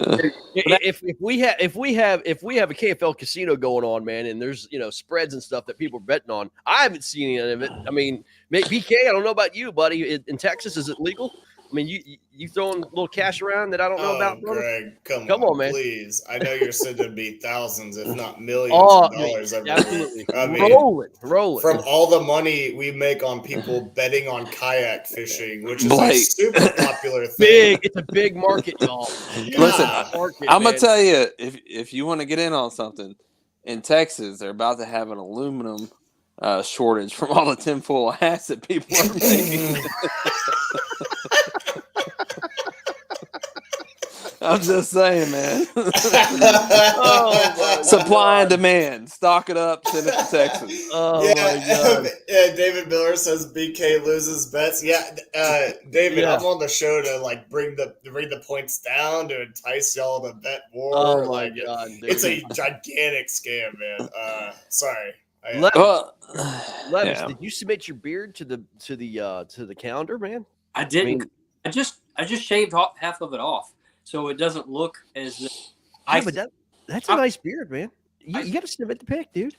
if we have a KFL casino going on, man, and there's, spreads and stuff that people are betting on, I haven't seen any of it. I mean, BK, I don't know about you, buddy. In Texas, is it legal? I mean, you throwing a little cash around that I don't know about, brother? Greg, come on, man. Please. I know you're said to be thousands, if not millions of dollars every week. I mean, rolling. From all the money we make on people betting on kayak fishing, which is a super popular thing. It's a big market, y'all. Listen, I'm gonna tell you, if you want to get in on something, in Texas, they're about to have an aluminum shortage from all the tinfoil hats that people are making. I'm just saying, man. Supply and demand. Stock it up, send it to Texas. Oh, my God. David Miller says BK loses bets. David, I'm on the show to bring the points down to entice y'all to bet more. Oh, my God, dude. It's a gigantic scam, man. Sorry. Levis, did you submit your beard to the calendar, man? I didn't. I just shaved half of it off, so it doesn't look as. But that's a nice beard, man. You got to submit the pic, dude.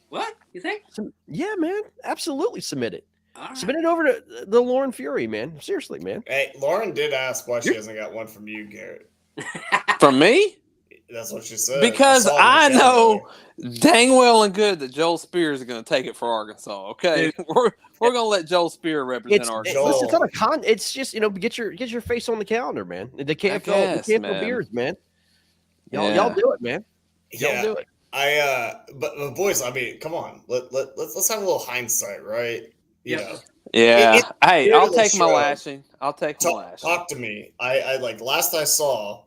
What you think? Yeah, man, absolutely submit it. Right. Submit it over to the Lauren Fury, man. Seriously, man. Hey, Lauren did ask why she hasn't got one from you, Garrett. From me? That's what she said. Because I know dang well and good that Joel Spears is going to take it for Arkansas. Okay, we're going to let Joel Spears represent Arkansas. It's just get your face on the calendar, man. The KFL beers, man. Y'all do it, man. Y'all do it. But boys, I mean, come on. Let's have a little hindsight, right? Yeah. Hey, I'll take my lashing. Talk to me. I last I saw.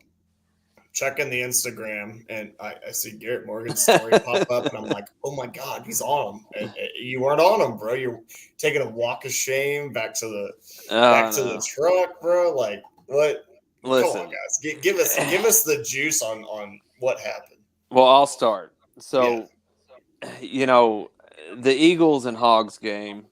Checking the Instagram, and I see Garrett Morgan's story pop up, and I'm like, oh my God, he's on him. And you weren't on him, bro. You're taking a walk of shame back to the truck, bro. Like, what? Listen, come on, guys, give us the juice on what happened. Well, I'll start. So, the Eagles and Hogs game,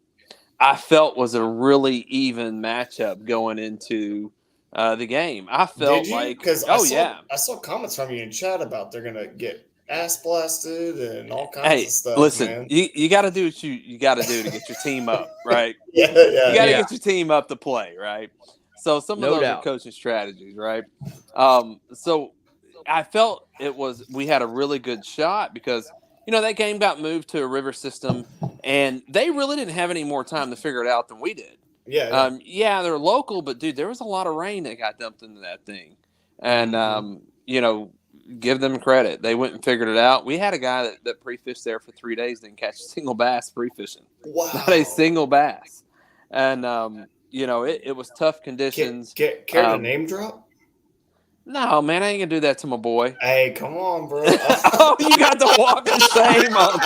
I felt was a really even matchup going into the game. I felt like, I saw comments from you in chat about they're gonna get ass blasted and all kinds of stuff. Listen, man. you got to do what you got to do to get your team up, right? You got to get your team up to play, right? So some of those are coaching strategies, right? So I felt we had a really good shot because that game got moved to a river system, and they really didn't have any more time to figure it out than we did. They're local, but dude, there was a lot of rain that got dumped into that thing, and give them credit. They went and figured it out. We had a guy that pre-fished there for 3 days, didn't catch a single bass pre-fishing. Wow. Not a single bass. And, it was tough conditions. Care to name drop? No, man, I ain't going to do that to my boy. Hey, come on, bro. Oh, you got the walk of shame on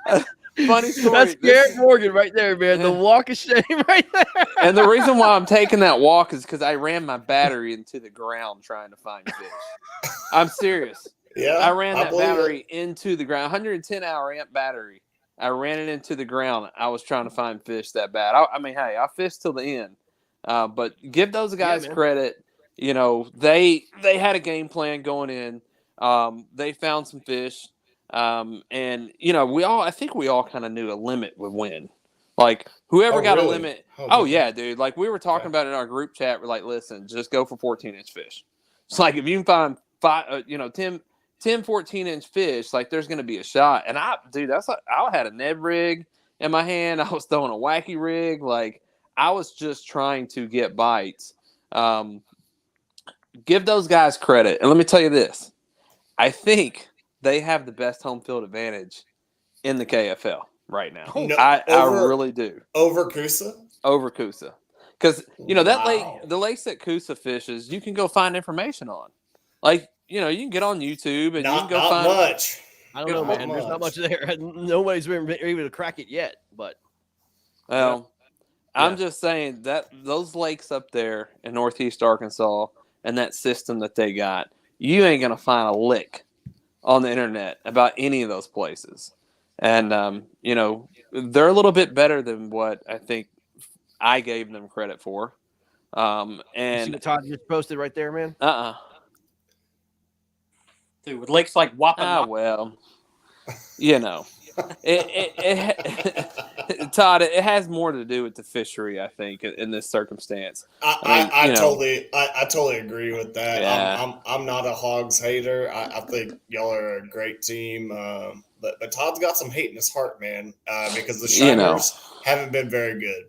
it. Funny story. That's Garrett Morgan right there, man. The walk of shame right there. And the reason why I'm taking that walk is because I ran my battery into the ground trying to find fish. I'm serious. Yeah, I ran that battery into the ground. 110 hour amp battery. I ran it into the ground. I was trying to find fish that bad. I fished till the end. But give those guys credit. They had a game plan going in. They found some fish. I think we all kind of knew a limit would win. Like whoever got a limit. Yeah, dude. Like we were talking about in our group chat. We're like, listen, just go for 14-inch fish. It's like if you can find 10, 14-inch fish, like there's going to be a shot. And I had a Ned rig in my hand. I was throwing a wacky rig. Like I was just trying to get bites. Give those guys credit. And let me tell you this. I think they have the best home field advantage in the KFL right now. I really do. Over Coosa? Over Coosa. Because, that lake, the lakes that Coosa fishes, you can go find information on. Like, you can get on YouTube and you can go find. Not much. I don't know, man. There's not much there. Nobody's been able to crack it yet. But, I'm just saying that those lakes up there in Northeast Arkansas and that system that they got, you ain't going to find a lick on the internet about any of those places. And, they're a little bit better than what I think I gave them credit for. And you see what Todd just posted right there, man? Dude, with lakes like Wappa. Well, Todd, it has more to do with the fishery, I think, in this circumstance. I totally agree with that. Yeah. I'm not a Hogs hater. I think y'all are a great team. But Todd's got some hate in his heart, man, because the Shiners haven't been very good.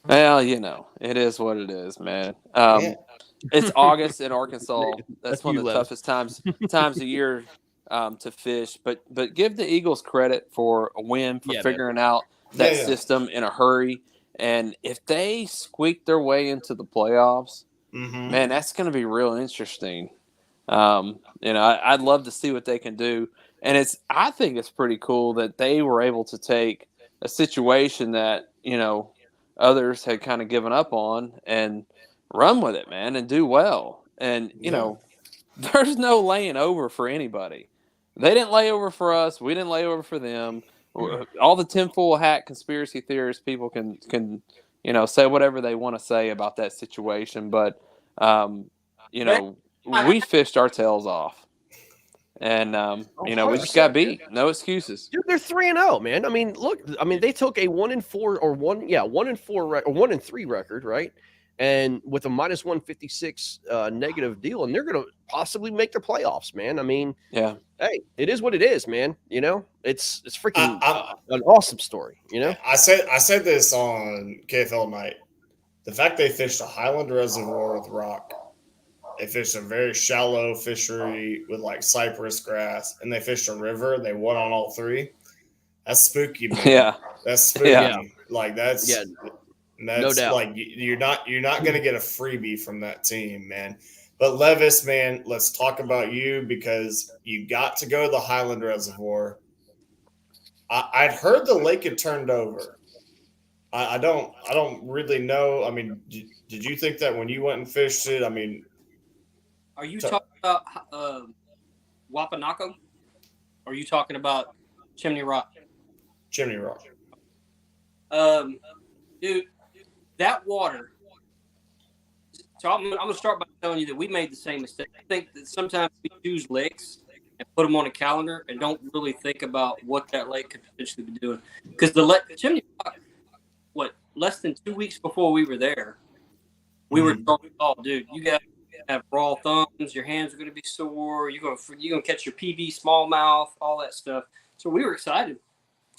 Well, it is what it is, man. It's August in Arkansas. That's one of the toughest times of year to fish. But give the Eagles credit for a win, for figuring out that system in a hurry. And if they squeak their way into the playoffs, man, that's going to be real interesting. I'd love to see what they can do. And I think it's pretty cool that they were able to take a situation that, others had kind of given up on and run with it, man, and do well. And, there's no laying over for anybody. They didn't lay over for us. We didn't lay over for them. All the tinfoil hat conspiracy theorists, people can say whatever they want to say about that situation. But, we fished our tails off. And, we just got beat. No excuses. Dude, they're 3-0, man. I mean, look, they took a 1-4 or 1-4 or 1-3 record, right? And with a minus 156 negative deal, and they're going to possibly make the playoffs, man. I mean, hey, it is what it is, man. It's freaking an awesome story. I said this on KFL Night. The fact they fished a Highland reservoir with rock, they fished a very shallow fishery with like cypress grass, and they fished a river. They won on all three. That's spooky, man. Yeah, that's spooky. Yeah. Like that's. Yeah. That's no doubt. Like you're not going to get a freebie from that team, man. But Levis, man, let's talk about you because you got to go to the Highland Reservoir. I'd heard the lake had turned over, I don't really know. I mean, did you think that when you went and fished it? I mean, are you talking about Wapanako? Or are you talking about Chimney Rock? Chimney Rock. Dude, that water. So I'm going to start by telling you that we made the same mistake. I think that sometimes we choose lakes and put them on a calendar and don't really think about what that lake could potentially be doing. Because the Chimney Rock, less than 2 weeks before we were there, we were told, "Oh, dude, you got to have raw thumbs. Your hands are going to be sore. You're going to catch your PB smallmouth, all that stuff." So we were excited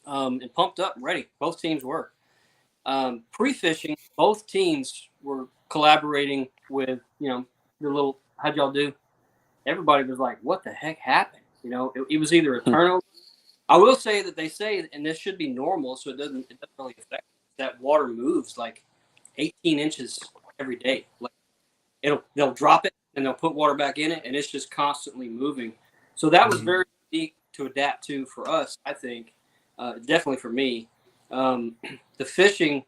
and pumped up and ready. Both teams were. Pre-fishing, both teams were collaborating with, the little, how'd y'all do? Everybody was like, what the heck happened? It was either a turnover. I will say that they say, and this should be normal, so it doesn't really affect, that water moves like 18 inches every day. Like they'll drop it and they'll put water back in it, and it's just constantly moving. So that was very unique to adapt to for us, I think. Definitely for me. The fishing,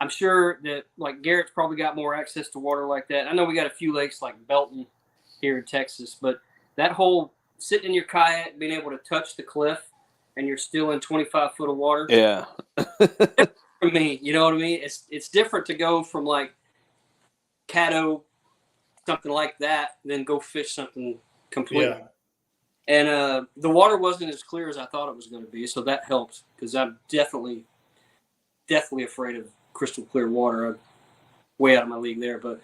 I'm sure that like Garrett's probably got more access to water like that. I know we got a few lakes like Belton here in Texas, but that whole sitting in your kayak, being able to touch the cliff, and you're still in 25 foot of water. Yeah. For me, you know what I mean? It's different to go from like Caddo, something like that, than go fish something completely. Yeah. And the water wasn't as clear as I thought it was going to be, so that helped because I'm definitely afraid of crystal clear water. I'm way out of my league there, but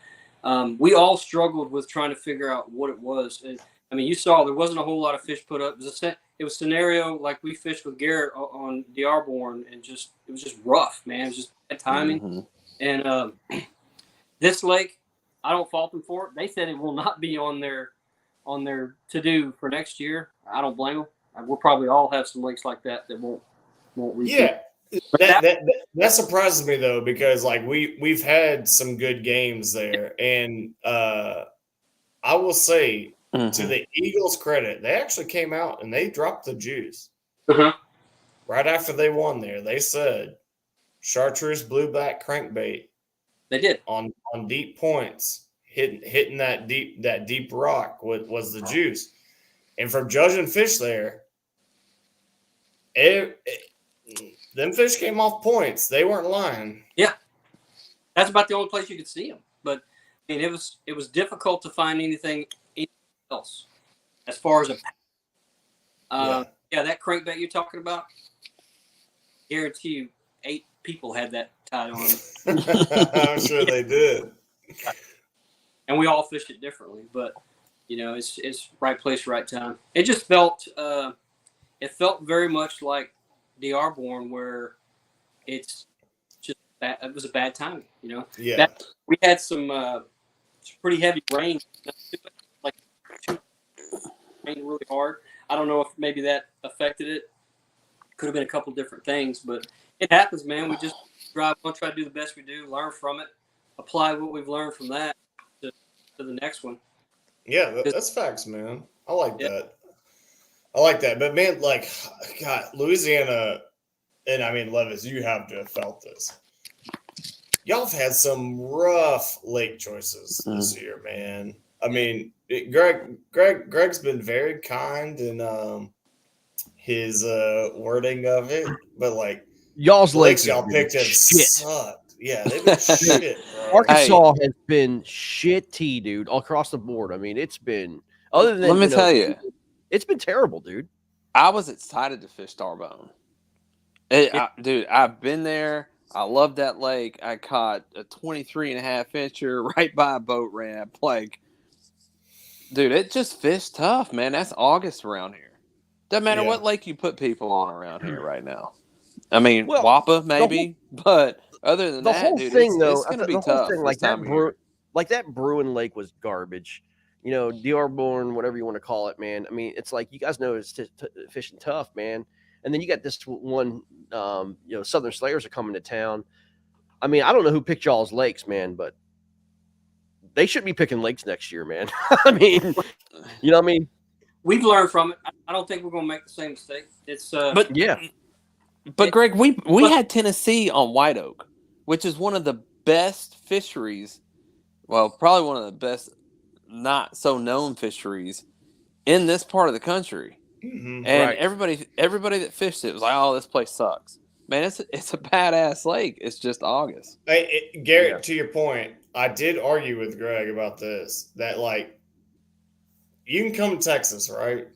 we all struggled with trying to figure out what it was. And I mean, you saw there wasn't a whole lot of fish put up. It was scenario like we fished with Garrett on Dearborn, and it was just rough, man. It was just bad timing. Mm-hmm. And this lake, I don't fault them for it. They said it will not be on their to-do for next year. I don't blame them. We'll probably all have some lakes like that won't repeat. Yeah. That surprises me though, because like we've had some good games there, and I will say to the Eagles' credit, they actually came out and they dropped the juice right after they won there. They said chartreuse blueback crankbait. They did on deep points, hitting that deep rock was the juice, and from judging fish there, them fish came off points. They weren't lying. Yeah, that's about the only place you could see them. But I mean, it was difficult to find anything else as far as a that crankbait you're talking about. Guarantee you, 8 people had that tied on. I'm sure they did. And we all fished it differently, but it's right place, right time. It just felt very much like Dearborn, where it's just it was a bad timing, Yeah. We had some pretty heavy rain, like rain really hard. I don't know if maybe that affected it. Could have been a couple different things, but it happens, man. We just drive on, try to do the best we do, learn from it, apply what we've learned from that to the next one. Yeah, that's facts, man. I like that. I like that. But, man, like, God, Louisiana, and I mean, Levis, you have to have felt this. Y'all have had some rough lake choices this year, man. I mean, Greg's been very kind in his wording of it, but, like, y'all's lakes y'all picked have sucked. Yeah, they've been shit, bro. Arkansas has been shitty, dude, all across the board. I mean, it's been, other than, let me tell you, it's been terrible, dude. I was excited to fish Starbone. Dude, I've been there. I love that lake. I caught a 23.5 incher right by a boat ramp. Like, dude, it just fished tough, man. That's August around here. Doesn't matter what lake you put people on around here right now. I mean, Wappa maybe, but other than that, dude, it's going to be tough. Like that Bruin Lake was garbage. Dearborn, whatever you want to call it, man. I mean, it's like, you guys know it's fishing tough, man. And then you got this one, Southern Slayers are coming to town. I mean, I don't know who picked y'all's lakes, man, but they should be picking lakes next year, man. I mean, you know what I mean? We've learned from it. I don't think we're going to make the same mistake. It's but yeah, But Greg, we had Tennessee on White Oak, which is one of the best fisheries. Well, probably one of the best not so known fisheries in this part of the country. Mm-hmm. And everybody that fished it was like, "Oh, this place sucks." Man, it's a badass lake. It's just August. Hey, Garrett, to your point, I did argue with Greg about this. That like, you can come to Texas, right?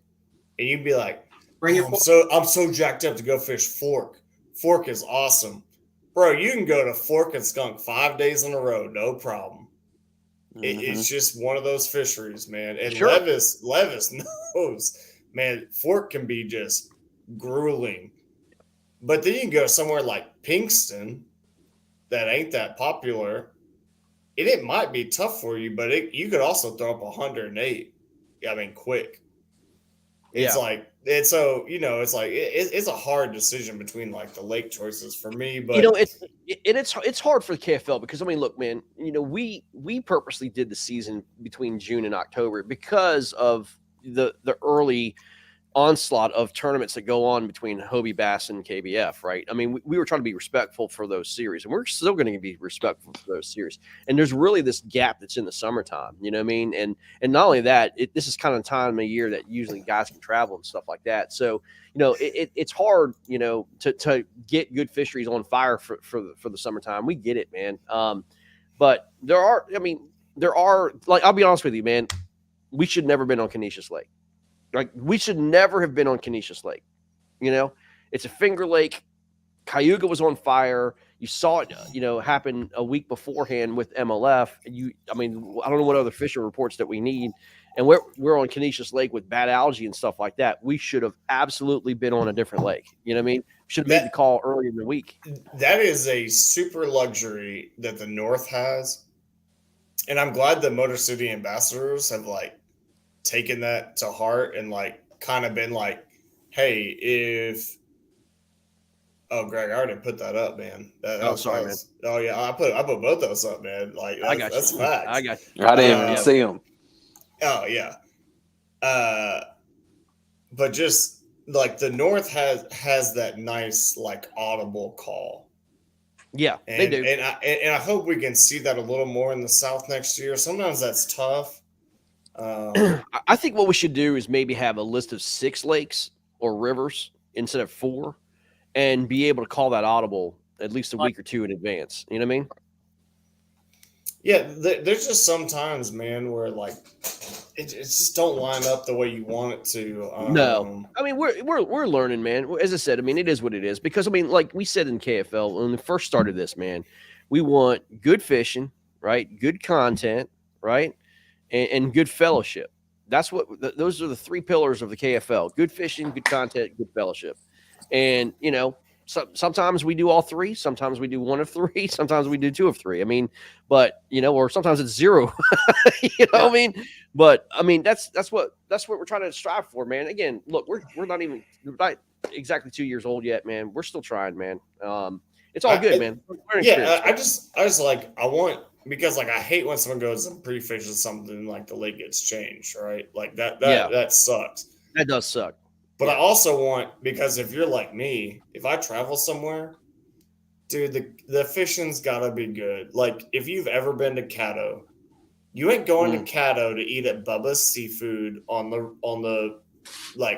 And you'd be like, I'm so jacked up to go fish Fork. Fork is awesome, bro. You can go to Fork and Skunk 5 days in a row, no problem. It's just one of those fisheries, man. And Levis knows, man. Fork can be just grueling. But then you can go somewhere like Pinkston that ain't that popular. And it might be tough for you, but you could also throw up 108. I mean, quick. It's like, it's so, it's like, it's a hard decision between like the lake choices for me. But, it's hard for the KFL because, I mean, look, man, we purposely did the season between June and October because of the early onslaught of tournaments that go on between Hobie Bass and KBF, right? I mean, we were trying to be respectful for those series, and we're still going to be respectful for those series. And there's really this gap that's in the summertime, you know what I mean? And not only that, this is kind of the time of year that usually guys can travel and stuff like that. So, it's hard, to get good fisheries on fire for the summertime. We get it, man. But there are, like, I'll be honest with you, man, we should never been on Canisius Lake. Like, we should never have been on Canisius Lake. It's a finger lake. Cayuga was on fire. You saw it, happen a week beforehand with MLF. I don't know what other fishing reports that we need. And we're on Canisius Lake with bad algae and stuff like that. We should have absolutely been on a different lake. You know what I mean? Should have made the call earlier in the week. That is a super luxury that the North has. And I'm glad the Motor City ambassadors have taken that to heart and kind of been like, hey, Greg, I already put that up, man. Sorry, man. Oh yeah, I put both those up, man. I got that's you. facts. I got you. I didn't even see them. Oh yeah. But just the North has that nice audible call. Yeah, they do. And I hope we can see that a little more in the South next year. Sometimes that's tough. I think what we should do is maybe have a list of 6 lakes or rivers instead of 4 and be able to call that audible at least a week or 2 in advance. You know what I mean? Yeah, there's just sometimes, man, where it just don't line up the way you want it to. No, I mean we're learning, man. As I said, I mean it is what it is because like we said in KFL when we first started this, man, we want good fishing, right? Good content, right? And good fellowship. That's what those are the 3 pillars of the KFL: good fishing, good content, good fellowship. And sometimes we do all 3. Sometimes we do 1 of 3. Sometimes we do 2 of 3. I mean, but or sometimes it's 0. What I mean? But I mean that's what we're trying to strive for, man. Again, look, we're not exactly 2 years old yet, man. We're still trying, man. It's all good, man. I just I want. Because I hate when someone goes and pre-fishes something and the lake gets changed, right? That sucks. That does suck. But I also want, because if you're like me, if I travel somewhere, dude, the fishing's gotta be good. If you've ever been to Caddo, you ain't going to Caddo to eat at Bubba's Seafood on the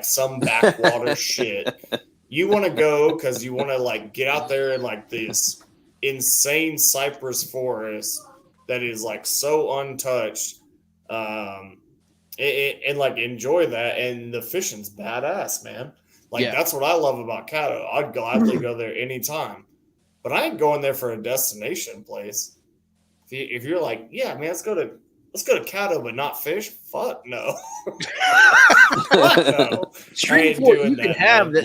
some backwater shit. You want to go because you want to get out there in this insane cypress forest that is so untouched, and enjoy that. And the fishing's badass, man. That's what I love about Caddo. I'd gladly go there anytime, but I ain't going there for a destination place. If you're yeah, man, let's go to Caddo, but not fish. Fuck no. Fuck no. Shreveport,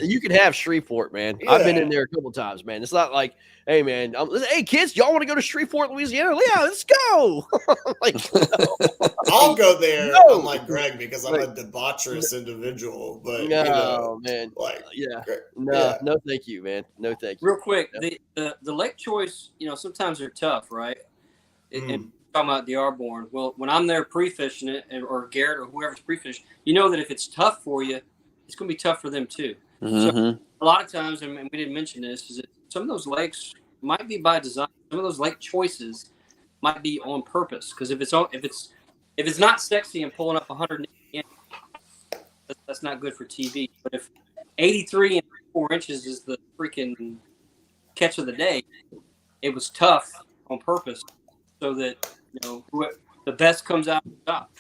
you can have Shreveport, man. Yeah. I've been in there a couple times, man. It's not hey, man, hey, kids, y'all want to go to Shreveport, Louisiana? Yeah, let's go. No. I'll go there. No. I'm like Greg because I'm a debaucherous individual. But no, man. No, thank you, man. No, thank you. Real quick, the lake choice, sometimes they're tough, right? And talking about the Airborne. Well, when I'm there pre-fishing it, or Garrett or whoever's pre-fishing, that if it's tough for you, it's going to be tough for them too. So a lot of times, and we didn't mention this, is that some of those lakes might be by design. Some of those lake choices might be on purpose, because if it's not sexy and pulling up 100 inches, that's not good for TV. But if 83 and 4 inches is the freaking catch of the day, it was tough on purpose so that the best comes out on top.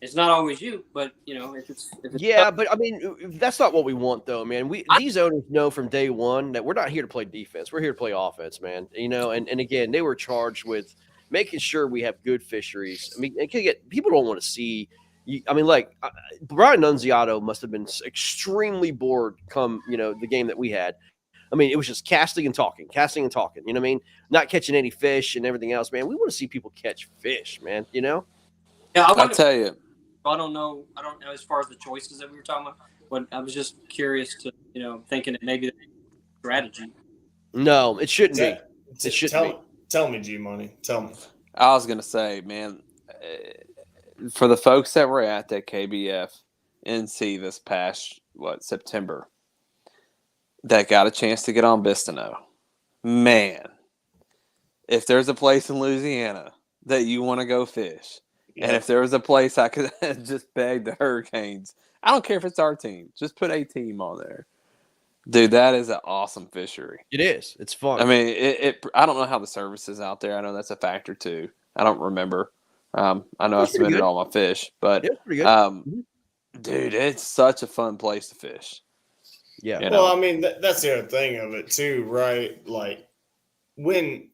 It's not always you, but if it's tough. But I mean, that's not what we want, though, man. These owners know from day one that we're not here to play defense. We're here to play offense, man. And again, they were charged with making sure we have good fisheries. I mean, people don't want to see. I mean, like Brian Nunziato must have been extremely bored come the game that we had. I mean, it was just casting and talking. You know what I mean? Not catching any fish and everything else, man. We want to see people catch fish, man. Yeah, I'll tell you. I don't know as far as the choices that we were talking about, but I was just curious to, thinking that maybe that's a strategy. No, it shouldn't be. It shouldn't be. Tell me, G-Money. Tell me. I was going to say, man, for the folks that were at that KBF NC this past, September, that got a chance to get on Bistineau, man, if there's a place in Louisiana that you want to go fish, and if there was a place I could just beg the Hurricanes, I don't care if it's our team, just put a team on there. Dude, that is an awesome fishery. It is. It's fun. I mean, I don't know how the service is out there. I know that's a factor too. I don't remember. I know I submitted all my fish, but pretty good. Dude, it's such a fun place to fish. Yeah. Well, I mean, that's the other thing of it too, right? Like when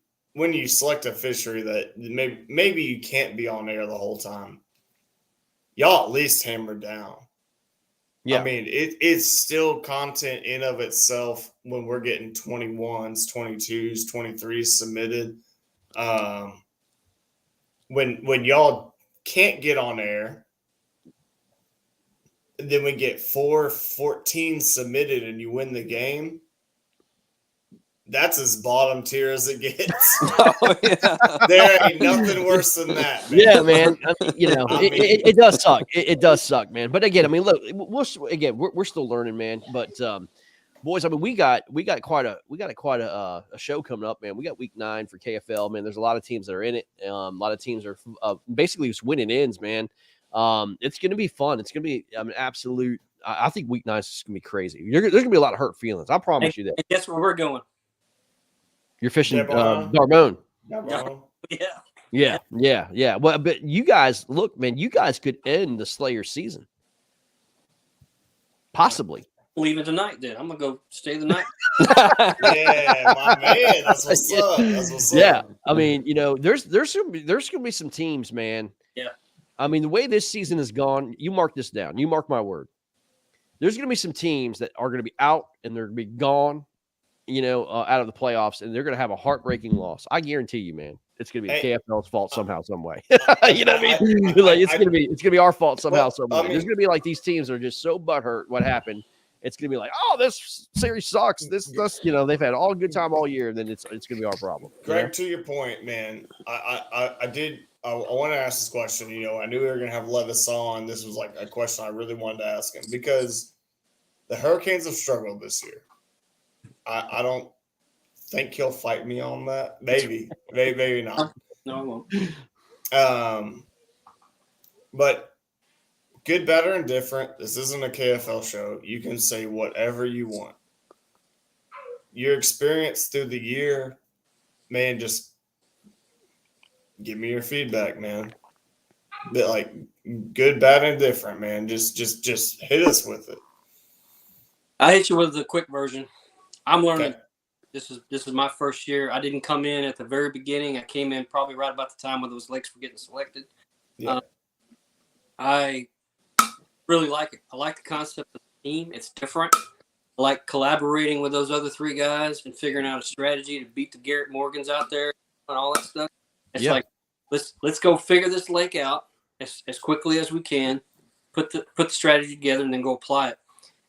you select a fishery that maybe you can't be on air the whole time, y'all at least hammer down. Yeah. I mean, it's still content in of itself when we're getting 21s, 22s, 23s submitted. When y'all can't get on air, then we get 14 submitted and you win the game. That's as bottom tier as it gets. Oh, yeah. There ain't nothing worse than that, man. Yeah, man. It does suck. It does suck, man. But again, I mean, look, we're still learning, man. But boys, I mean, we got quite a show coming up, man. We got week 9 for KFL, man. There's a lot of teams that are in it. A lot of teams are basically just winning ends, man. It's going to be fun. It's going to be an absolute. I think week 9 is just going to be crazy. There's going to be a lot of hurt feelings. I promise you that. And guess where we're going? You're fishing Darbone. Yeah. Yeah. Well, but you guys, look, man, you guys could end the Slayer season. Possibly. Leaving tonight, then. I'm going to go stay the night. Yeah, my man. That's what's up. Yeah. I mean, there's going to be some teams, man. Yeah. I mean, the way this season has gone, you mark this down. You mark my word. There's going to be some teams that are going to be out and they're going to be gone. Out of the playoffs, and they're going to have a heartbreaking loss. I guarantee you, man. It's going to be KFL's fault somehow, some way. You know what I mean? Like it's going to be our fault somehow, some way. There's going to be like these teams that are just so butthurt. What happened? It's going to be like, oh, this series sucks. This, they've had all good time all year, and then it's going to be our problem. Greg, to your point, man, I want to ask this question. I knew we were going to have Levis on. This was like a question I really wanted to ask him because the Hurricanes have struggled this year. I don't think he'll fight me on that. Maybe not. No, I won't. But good, better, and different. This isn't a KFL show. You can say whatever you want. Your experience through the year, man, just give me your feedback, man. But like good, bad, and different, man. Just hit us with it. I hit you with the quick version. I'm learning. Okay. This is my first year. I didn't come in at the very beginning. I came in probably right about the time when those lakes were getting selected. Yeah. I really like it. I like the concept of the team. It's different. I like collaborating with those other 3 guys and figuring out a strategy to beat the Garrett Morgans out there and all that stuff. It's like let's go figure this lake out as quickly as we can. Put the strategy together and then go apply it.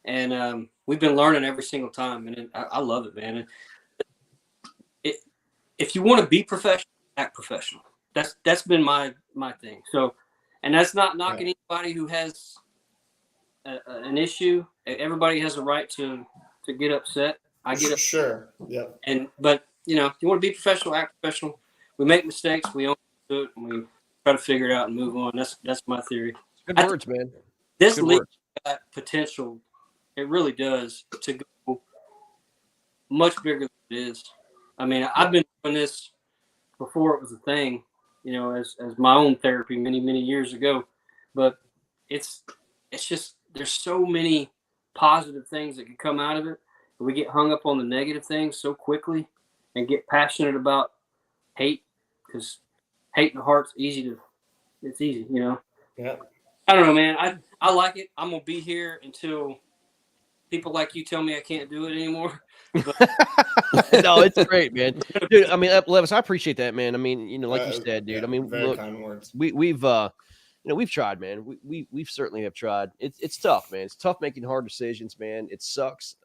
And we've been learning every single time, and I love it, man. If you want to be professional, act professional. That's been my thing. So, and that's not knocking anybody who has an issue. Everybody has a right to to get upset. I get upset. Sure. Yep. But you know, if you want to be professional, act professional. We make mistakes, we own it, and we try to figure it out and move on. That's my theory. Good words, man. This Good league words. got potential. It really does to go much bigger than it is. I mean, I've been doing this before it was a thing, you know, as my own therapy many, many years ago. But it's just there's so many positive things that can come out of it. We get hung up on the negative things so quickly and get passionate about hate, because hate in the heart's it's easy, you know. Yeah. I don't know, man. I like it. I'm gonna be here until people like you tell me I can't do it anymore. No, it's great, man. Dude, I mean, Levis, I appreciate that, man. I mean, you know, like you said, dude. Yeah, I mean, very look, kind words. we've you know, we've tried, man. We've certainly have tried. It's tough, man. It's tough making hard decisions, man. It sucks.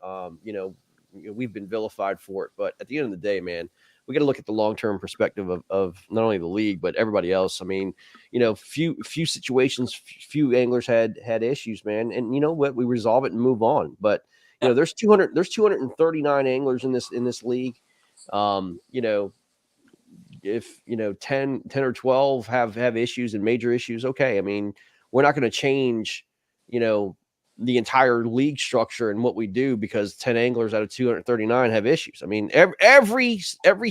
You know, we've been vilified for it, but at the end of the day, man, we got to look at the long-term perspective of not only the league, but everybody else. I mean, you know, few situations, few anglers had issues, man. And you know what? We resolve it and move on. But, you know, there's 239 anglers in this league. You know, if, you know, 10 or 12 have issues and major issues, okay. I mean, we're not going to change, you know, the entire league structure and what we do because 10 anglers out of 239 have issues. I mean, every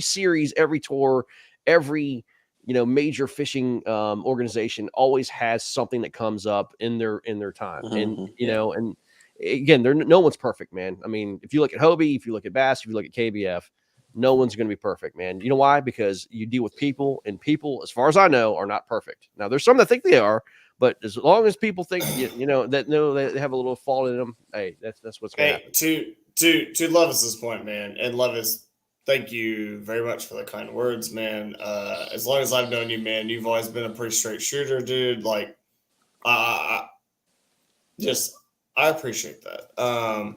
series, every tour, every, you know, major fishing organization always has something that comes up in their time. Mm-hmm. And, you know, and again, no one's perfect, man. I mean, if you look at Hobie, if you look at Bass, if you look at KBF, no one's going to be perfect, man. You know why? Because you deal with people, and people, as far as I know, are not perfect. Now, there's some that think they are, but as long as people think, you know, that they have a little fault in them, hey, that's what's going to happen. To Levis's point, man, and Levis, thank you very much for the kind words, man. As long as I've known you, man, you've always been a pretty straight shooter, dude. Like, I appreciate that.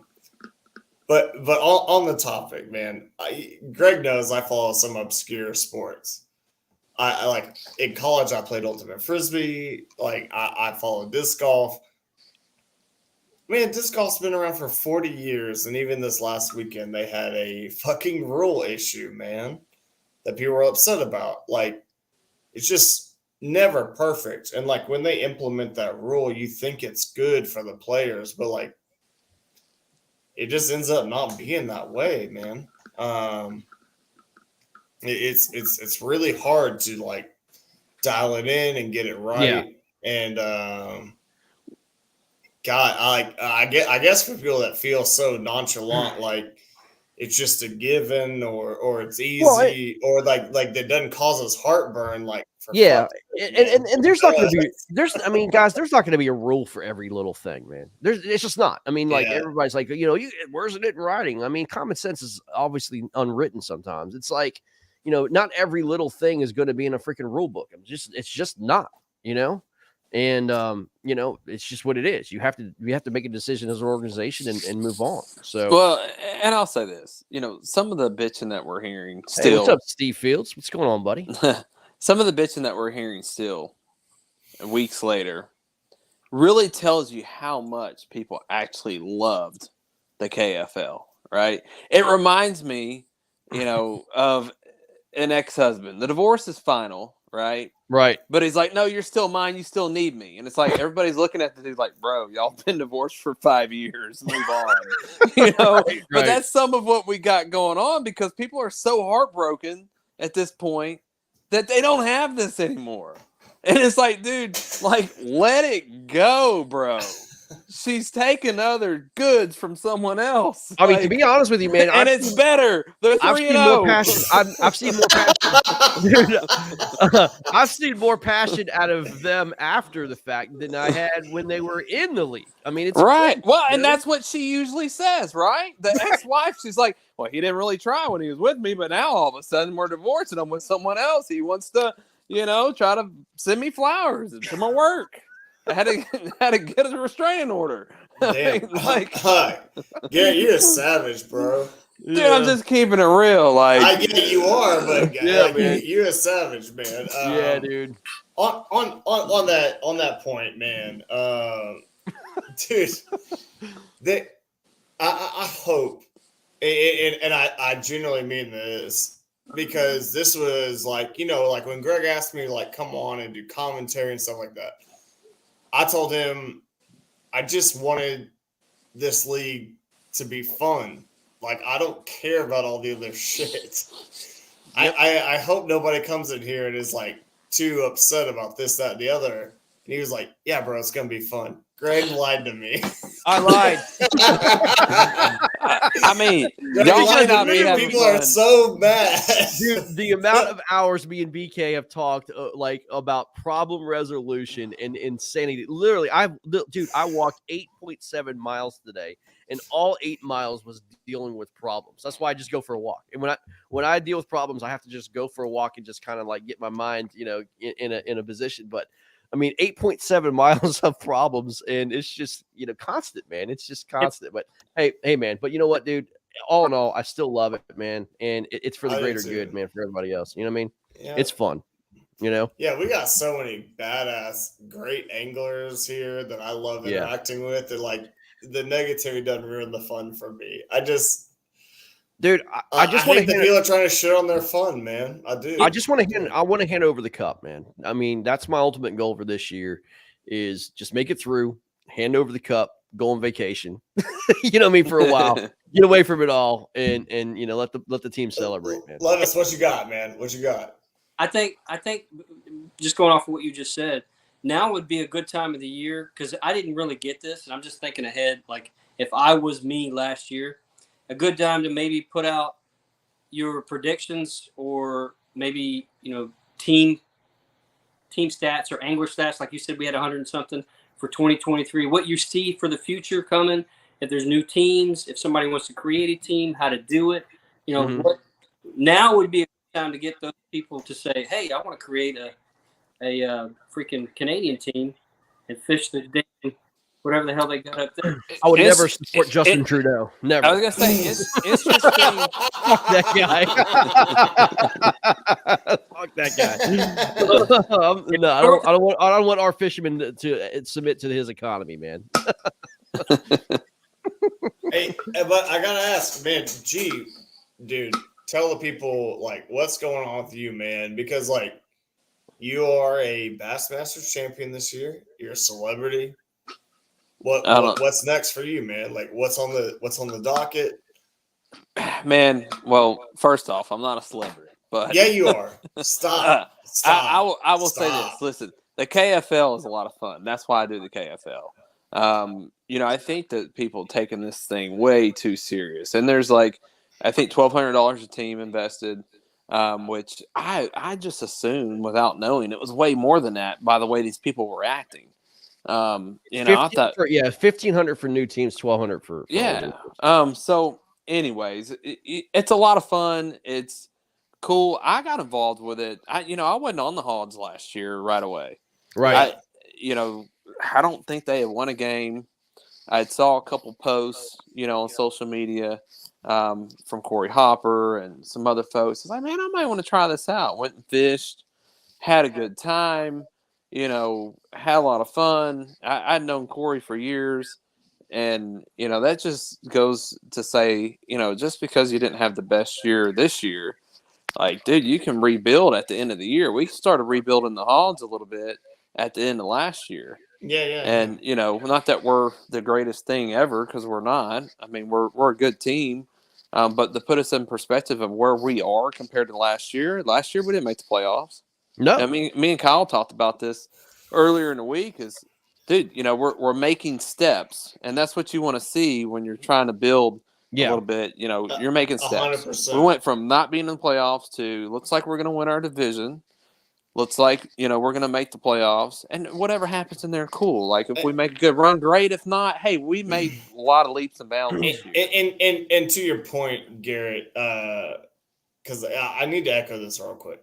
But on the topic, man, Greg knows I follow some obscure sports. I like in college, I played ultimate frisbee. Like I followed disc golf. Man, disc golf's been around for 40 years, and even this last weekend, they had a fucking rule issue, man, that people were upset about. Like, it's just never perfect. And like when they implement that rule, you think it's good for the players, but like it just ends up not being that way, man. It's really hard to like dial it in and get it right. Yeah. And God, I guess for people that feel so nonchalant, like it's just a given or it's easy, or like that doesn't cause us heartburn. Like, yeah, and there's not going to be I mean, guys, there's not going to be a rule for every little thing, man. It's just not. I mean, like everybody's like, you know, where's it in writing? I mean, common sense is obviously unwritten sometimes. It's like, you know, not every little thing is going to be in a freaking rule book. It's just not, you know. And you know, it's just what it is. You have to make a decision as an organization and move on. So well, and I'll say this, you know, some of the bitching that we're hearing still. Hey, what's up, Steve Fields? What's going on, buddy? Some of the bitching that we're hearing still, weeks later, really tells you how much people actually loved the KFL, right? It reminds me, you know, of an ex-husband. The divorce is final, right? Right. But he's like, no, you're still mine. You still need me. And it's like, everybody's looking at the dude like, bro, y'all been divorced for 5 years. Move on. You know, right. But that's some of what we got going on because people are so heartbroken at this point that they don't have this anymore. And it's like, dude, like, let it go, bro. She's taking other goods from someone else. I mean, to be honest with you, man, it's better. They're 3-0. I've seen more passion. I've seen more passion out of them after the fact than I had when they were in the league. I mean, it's right. Great, well, and that's what she usually says, right? The ex-wife, she's like, well, he didn't really try when he was with me, but now all of a sudden we're divorced and I'm with someone else. He wants to, you know, try to send me flowers to my work. I had to get a restraining order. Damn, Garrett, you're a savage, bro. Dude, I'm just keeping it real. Like, I get you are, but man, you're a savage, man. Yeah, dude. On that point, man. Dude, I hope And I genuinely mean this, because this was like, like when Greg asked me to like come on and do commentary and stuff like that, I told him I just wanted this league to be fun. Like, I don't care about all the other shit. Yep. I hope nobody comes in here and is like too upset about this, that, and the other. And he was like, yeah, bro, it's going to be fun. Greg lied to me. I lied. I mean, y'all might not be having people fun. Are so mad. Dude, the amount of hours me and BK have talked like about problem resolution and insanity. Literally, I walked 8.7 miles today, and all 8 miles was dealing with problems. That's why I just go for a walk. And when I deal with problems, I have to just go for a walk and just kind of like get my mind, in a position. But I mean, 8.7 miles of problems, and it's just, constant, man. It's just constant. But hey, man. But you know what, dude? All in all, I still love it, man. And it's for the greater good, man, for everybody else. You know what I mean? Yeah. It's fun, Yeah, we got so many badass, great anglers here that I love interacting with. And like, the negativity doesn't ruin the fun for me. Dude, I just want to hate the people are trying to shit on their fun, man. I do. I just want to hand over the cup, man. I mean, that's my ultimate goal for this year is just make it through, hand over the cup, go on vacation. You know what I mean, for a while. Get away from it all and let the team celebrate, man. Levis, what you got, man? What you got? I think just going off of what you just said, now would be a good time of the year, because I didn't really get this, and I'm just thinking ahead. Like, if I was me last year, a good time to maybe put out your predictions, or maybe, team stats or angler stats. Like you said, we had 100 and something for 2023. What you see for the future coming, if there's new teams, if somebody wants to create a team, how to do it. What now would be a good time to get those people to say, hey, I want to create a freaking Canadian team and fish the damn whatever the hell they got up there. I would never support Justin Trudeau. Never. I was gonna say it's interesting. Fuck that guy. Fuck that guy. No, I don't want our fishermen to submit to his economy, man. Hey, but I gotta ask, man, dude, tell the people like what's going on with you, man, because like you are a Bassmasters champion this year. You're a celebrity. What's next for you, man? Like what's on the docket? Man, well, first off, I'm not a celebrity, but yeah, you are. Stop. I will say this. Listen, the KFL is a lot of fun. That's why I do the KFL. I think that people are taking this thing way too serious, and there's like, I think $1,200 a team invested, which I just assumed without knowing it was way more than that by the way these people were acting. I thought, $1,500 for new teams, $1,200 for so anyways, it's a lot of fun. It's cool. I got involved with it. I wasn't on the Hogs last year right away. Right. I don't think they had won a game. I saw a couple posts, on social media, from Corey Hopper and some other folks. I was like, man, I might want to try this out. Went and fished, had a good time. Had a lot of fun. I'd known Corey for years, and that just goes to say, just because you didn't have the best year this year, like, dude, you can rebuild at the end of the year. We started rebuilding the Hogs a little bit at the end of last year. Yeah. And not that we're the greatest thing ever, because we're not. I mean, we're a good team, but to put us in perspective of where we are compared to last year we didn't make the playoffs. No, I mean, me and Kyle talked about this earlier in the week. Is, dude, we're making steps, and that's what you want to see when you're trying to build a little bit. You're making steps. 100%. We went from not being in the playoffs to looks like we're going to win our division. Looks like we're going to make the playoffs, and whatever happens in there, cool. Like if we make a good run, great. If not, hey, we made a lot of leaps and bounds this year. And to your point, Garrett, because I need to echo this real quick.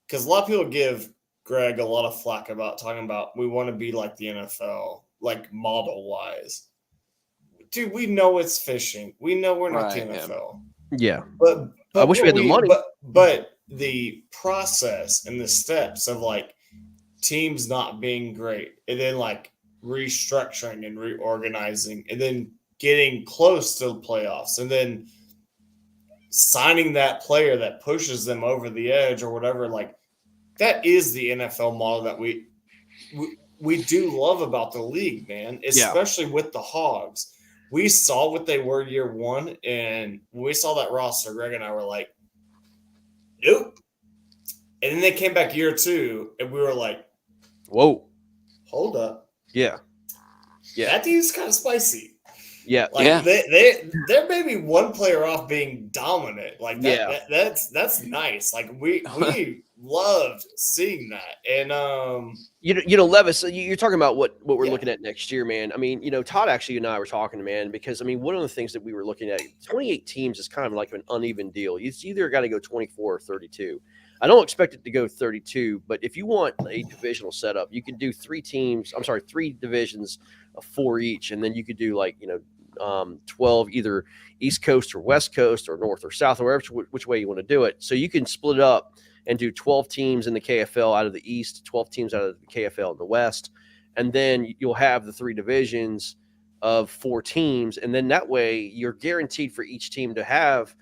Because a lot of people give Greg a lot of flack about talking about we want to be like the NFL, like model-wise. Dude, we know it's fishing. We know we're not the NFL. Yeah. But I wish we had the money. But the process and the steps of like teams not being great and then like restructuring and reorganizing and then getting close to the playoffs and then signing that player that pushes them over the edge or whatever, like that is the NFL model that we do love about the league, man, especially with the Hogs. We saw what they were year one, and when we saw that roster, Greg and I were like, nope. And then they came back year two, and we were like, whoa, hold up. Yeah. That dude's kind of spicy. Yeah. Like they're maybe one player off being dominant. Like that's nice. Like we loved seeing that. And you know, Levis, you're talking about what we're looking at next year, man. I mean, you know, Todd actually and I were talking, man, because I mean, one of the things that we were looking at, 28 teams is kind of like an uneven deal. It's either got to go 24 or 32. I don't expect it to go 32, but if you want a divisional setup, you can do 3 divisions of 4 each, and then you could do like, you know, 12 either East Coast or West Coast or North or South or which way you want to do it. So you can split it up and do 12 teams in the KFL out of the East, 12 teams out of the KFL in the West, and then you'll have the 3 divisions of 4 teams, and then that way you're guaranteed for each team to have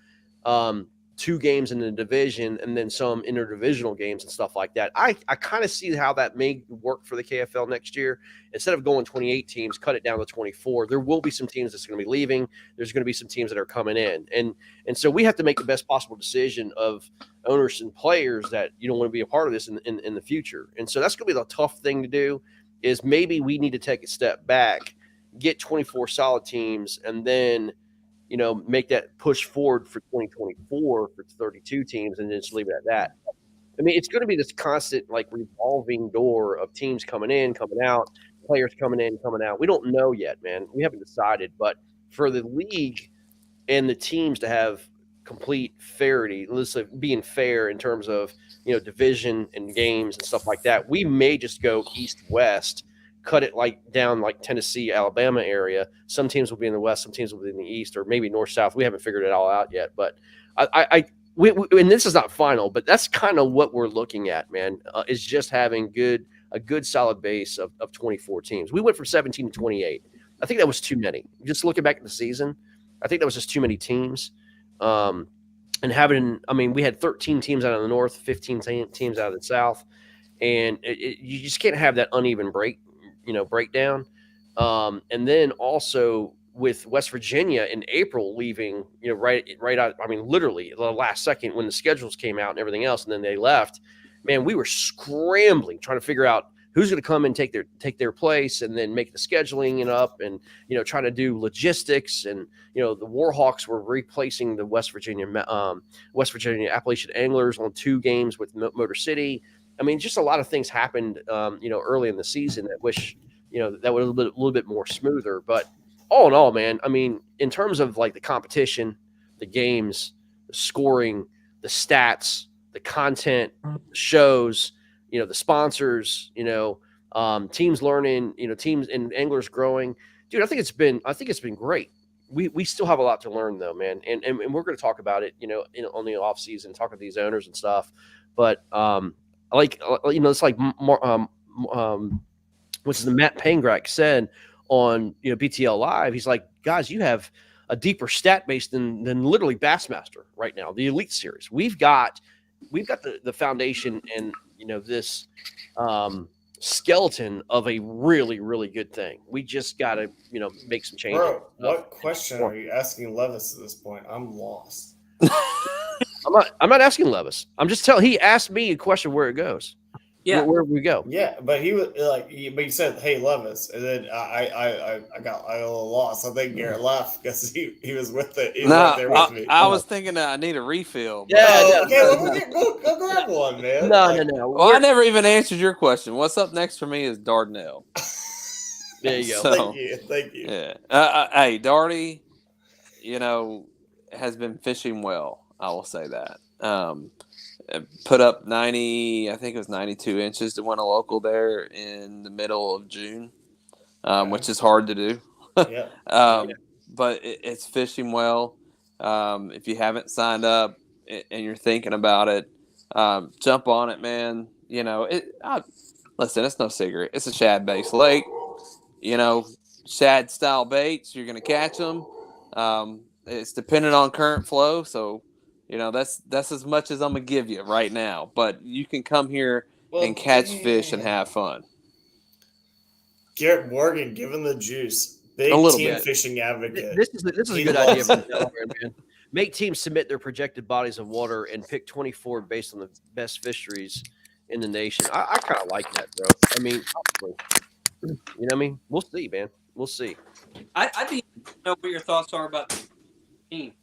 2 games in the division and then some interdivisional games and stuff like that. I kind of see how that may work for the KFL next year. Instead of going 28 teams, cut it down to 24. There will be some teams that's going to be leaving. There's going to be some teams that are coming in. And so we have to make the best possible decision of owners and players that you don't want to be a part of this in the future. And so that's going to be the tough thing to do, is maybe we need to take a step back, get 24 solid teams, and then – you know, make that push forward for 2024 for 32 teams and just leave it at that. I mean, it's going to be this constant, like, revolving door of teams coming in, coming out, players coming in, coming out. We don't know yet, man. We haven't decided. But for the league and the teams to have complete fairity, listen, being fair in terms of, you know, division and games and stuff like that, we may just go east-west, cut it like down like Tennessee, Alabama area. Some teams will be in the West, some teams will be in the East, or maybe North, South. We haven't figured it all out yet, but we and this is not final, but that's kind of what we're looking at, man, is just having a good solid base of 24 teams. We went from 17 to 28. I think that was too many. Just looking back at the season, I think that was just too many teams. And having, I mean, we had 13 teams out of the North, 15 teams out of the South, and you just can't have that uneven breakdown. And then also with West Virginia in April leaving, you know, right out, I mean, literally the last second when the schedules came out and everything else, and then they left, man, we were scrambling trying to figure out who's going to come and take their place, and then make the scheduling up, and, you know, trying to do logistics. And, you know, the Warhawks were replacing the West Virginia Appalachian Anglers on 2 games with Motor City. I mean, just a lot of things happened, you know, early in the season that wish, you know, that was a little bit more smoother. But all in all, man, I mean, in terms of like the competition, the games, the scoring, the stats, the content, the shows, you know, the sponsors, you know, teams learning, you know, teams and anglers growing, dude, I think it's been great. We still have a lot to learn though, man. And we're going to talk about it, you know, on the off season, talk with these owners and stuff. But, like, you know, it's like which is the Matt Pangrak said on, you know, BTL Live. He's like, guys, you have a deeper stat base than literally Bassmaster right now, the Elite Series. We've got the foundation and, you know, this skeleton of a really, really good thing. We just got to, you know, make some changes. Bro, what question are you asking Levis at this point? I'm lost. I'm not asking Levis. I'm just telling. He asked me a question where it goes. Yeah, where we go. Yeah, but he was like, but he said, "Hey, Levis," and then I got a little lost. I think Garrett laughed because he was with it. He was right there with me. I was thinking I need a refill. Yeah. Okay, well, go grab one, man. No. Well, I never even answered your question. What's up next for me is Dardanelle. There you go. So, thank you. Yeah. Hey, Darty, you know, has been fishing well. I will say that. Put up 90, I think it was 92 inches to win a local there in the middle of June, which is hard to do. But it's fishing well. If you haven't signed up and you're thinking about it, jump on it, man. You know, listen, it's no secret. It's a shad-based lake. You know, shad-style baits, you're going to catch them. It's dependent on current flow, so That's as much as I'm gonna give you right now. But you can come here and catch fish and have fun. Garrett Morgan, giving the juice. Big team fishing advocate. This is a good idea for Delaware, man. Make teams submit their projected bodies of water and pick 24 based on the best fisheries in the nation. I kind of like that, bro. I mean, you know what I mean? We'll see, man. We'll see. I'd be know what your thoughts are about the team.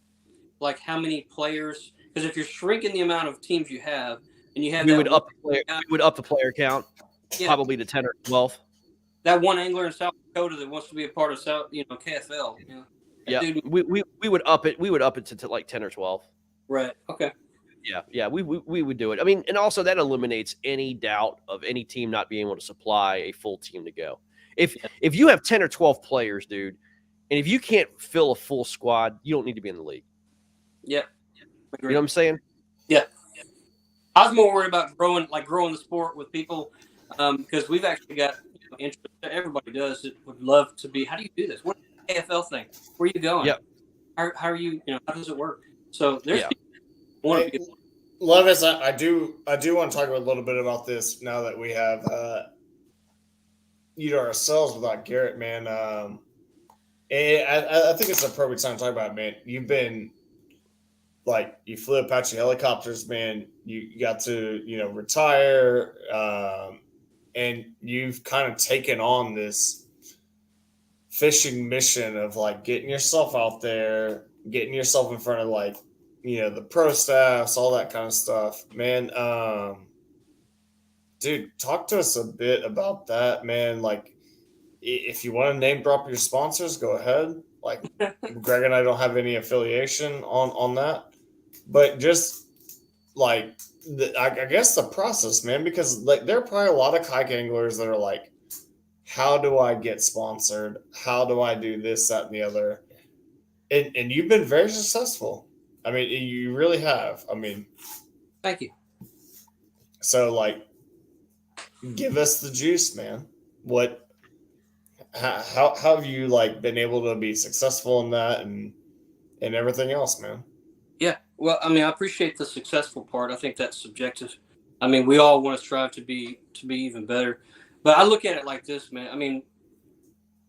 Like how many players? Because if you're shrinking the amount of teams you have, and you have we would up the player count, probably to 10 or 12. That one angler in South Dakota that wants to be a part of KFL. Yeah, we would up it. We would up it to like 10 or 12. Right. Okay. Yeah. We would do it. I mean, and also that eliminates any doubt of any team not being able to supply a full team to go. If you have 10 or 12 players, dude, and if you can't fill a full squad, you don't need to be in the league. Yeah. You know what I'm saying? Yeah. I was more worried about growing the sport with people because we've actually got interest that everybody does that would love to be. How do you do this? What is the AFL thing? Where are you going? Yep. How are you? How does it work? So there's Levis, I do want to talk a little bit about this now that we have ourselves without Garrett, man. And I think it's the appropriate time to talk about it, man. You've been you flew Apache helicopters, man. You got to retire, and you've kind of taken on this fishing mission of getting yourself out there, getting yourself in front of the pro staffs, all that kind of stuff, man. Dude, talk to us a bit about that, man. If you want to name drop your sponsors, go ahead. Greg and I don't have any affiliation on that, but just I guess the process, man, because there are probably a lot of kayak anglers that are how do I get sponsored? How do I do this, that, and the other? And you've been very successful. I mean, you really have. I mean, thank you. So, give us the juice, man. How have you been able to be successful in that and everything else, man? Yeah, well, I mean, I appreciate the successful part. I think that's subjective. I mean, we all want to strive to be even better, but I look at it like this, man. I mean,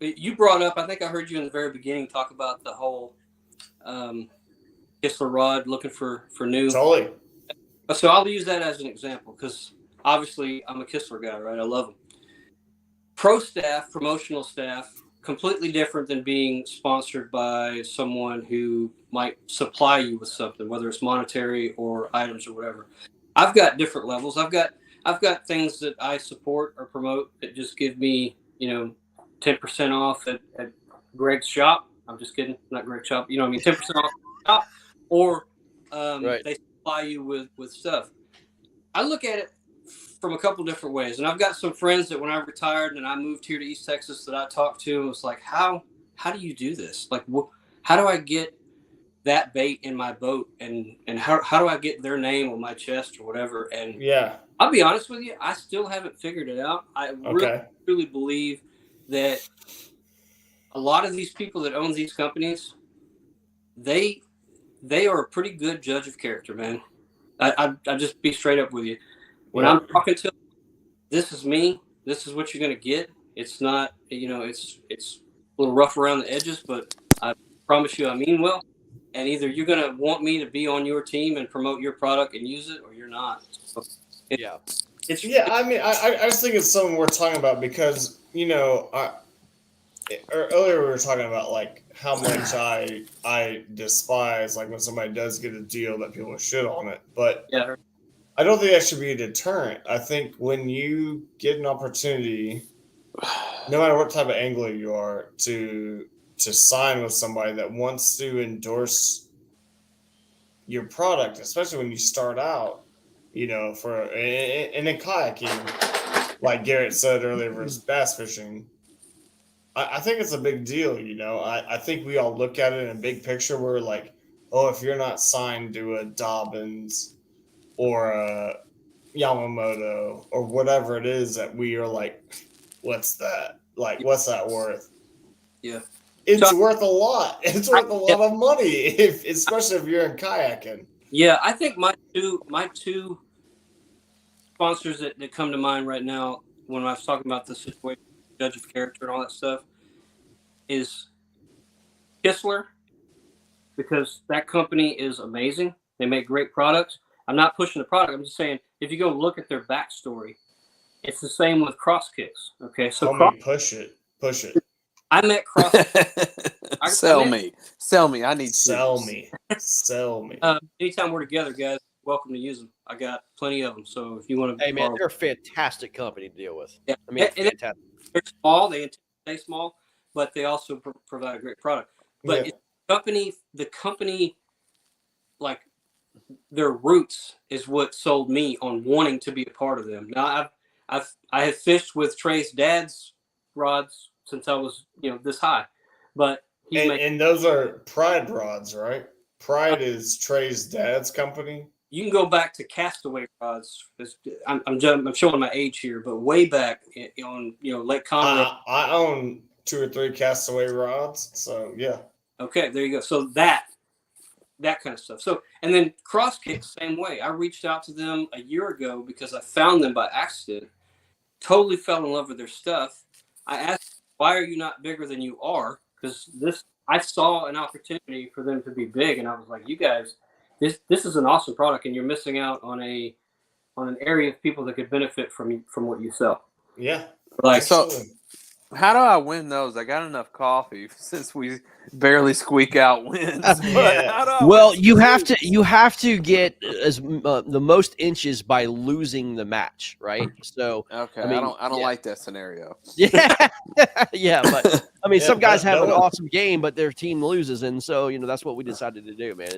you brought up. I think I heard you in the very beginning talk about the whole Kistler rod looking for new. Totally. So I'll use that as an example because obviously I'm a Kistler guy, right? I love them. Pro staff, promotional staff, completely different than being sponsored by someone who might supply you with something, whether it's monetary or items or whatever. I've got different levels. I've got things that I support or promote that just give me, 10% off at Greg's shop. I'm just kidding, not Greg's shop. 10% off the shop, or they supply you with stuff. I look at it from a couple different ways. And I've got some friends that when I retired and I moved here to East Texas that I talked to, it was how do you do this? How do I get that bait in my boat and how do I get their name on my chest or whatever? And yeah, I'll be honest with you, I still haven't figured it out. I really believe that a lot of these people that own these companies, they are a pretty good judge of character, man. I just be straight up with you. When I'm talking to them, this is me. This is what you're going to get. It's not, it's a little rough around the edges, but I promise you I mean well. And either you're going to want me to be on your team and promote your product and use it, or you're not. So I mean, I just think it's something worth talking about because, earlier we were talking about how much I despise when somebody does get a deal that people shit on it. But yeah. I don't think that should be a deterrent. I think when you get an opportunity, no matter what type of angler you are, to sign with somebody that wants to endorse your product, especially when you start out, and in kayaking, like Garrett said earlier, versus bass fishing, I think it's a big deal. I think we all look at it in a big picture. We're if you're not signed to a Dobbins or a Yamamoto or whatever it is that we are what's that? What's that worth? Yeah. It's worth a lot. It's worth a lot of money, especially if you're in kayaking. Yeah, I think my two sponsors that come to mind right now when I was talking about the situation, judge of character and all that stuff, is Kistler, because that company is amazing. They make great products. I'm not pushing the product. I'm just saying if you go look at their backstory, it's the same with Cross Kicks. Okay, so push it. I met Cross. Sell me. I need sell shoes. me. Sell me. Anytime we're together, guys, welcome to use them. I got plenty of them. So if you want to, hey man, they're a fantastic company to deal with. Yeah, I mean, fantastic. They're small. They stay small, but they also provide a great product. But the company, like their roots, is what sold me on wanting to be a part of them. Now I have fished with Trey's dad's rods since I was this high, but and those are Pride rods, right? Pride is Trey's dad's company. You can go back to Castaway rods. I'm showing my age here, but way back on Lake Conroe. I own 2 or 3 Castaway rods, so yeah. Okay, there you go. So that kind of stuff. So and then Cross Kicks, same way. I reached out to them a year ago because I found them by accident. Totally fell in love with their stuff. I asked, why are you not bigger than you are? Because I saw an opportunity for them to be big, and I was like, you guys, this is an awesome product, and you're missing out on an area of people that could benefit from what you sell. Yeah. Like so. How do I win those? I got enough coffee since we barely squeak out wins. Well, you have to get the most inches by losing the match, right? So okay, I mean, I don't like that scenario. Yeah, yeah, but I mean, some guys have an awesome game, but their team loses, and so that's what we decided to do, man.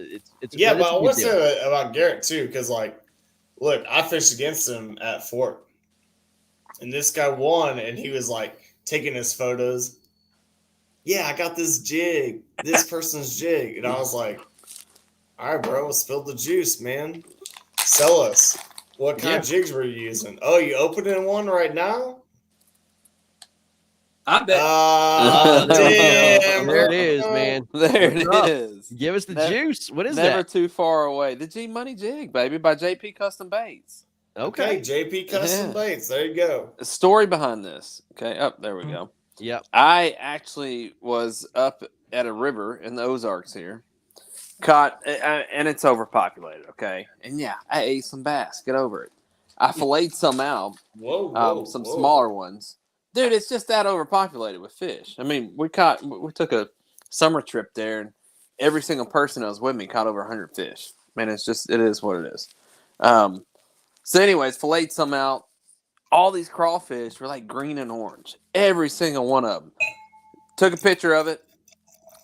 It's but I want to say about Garrett too, because look, I fished against him at Fort, and this guy won, and he was like taking his photos. Yeah, I got this jig, this person's jig. And I was like, all right, bro, spill the juice, man. Sell us. What kind of jigs were you using? Oh, you opening one right now? I bet. Damn, there it is, man. There it is. Give us the juice. What is never that? Too far away. The G Money Jig, baby, by JP Custom Baits. Okay, JP Custom Baits. There you go. A story behind this. Okay, there we go. Yeah, I actually was up at a river in the Ozarks here, caught, and it's overpopulated. Okay, and yeah, I ate some bass. Get over it. I filleted some out. Some smaller ones, dude. It's just that overpopulated with fish. I mean, we took a summer trip there, and every single person that was with me caught over 100 fish. Man, it is what it is. So anyways, filleted some out. All these crawfish were like green and orange. Every single one of them. Took a picture of it.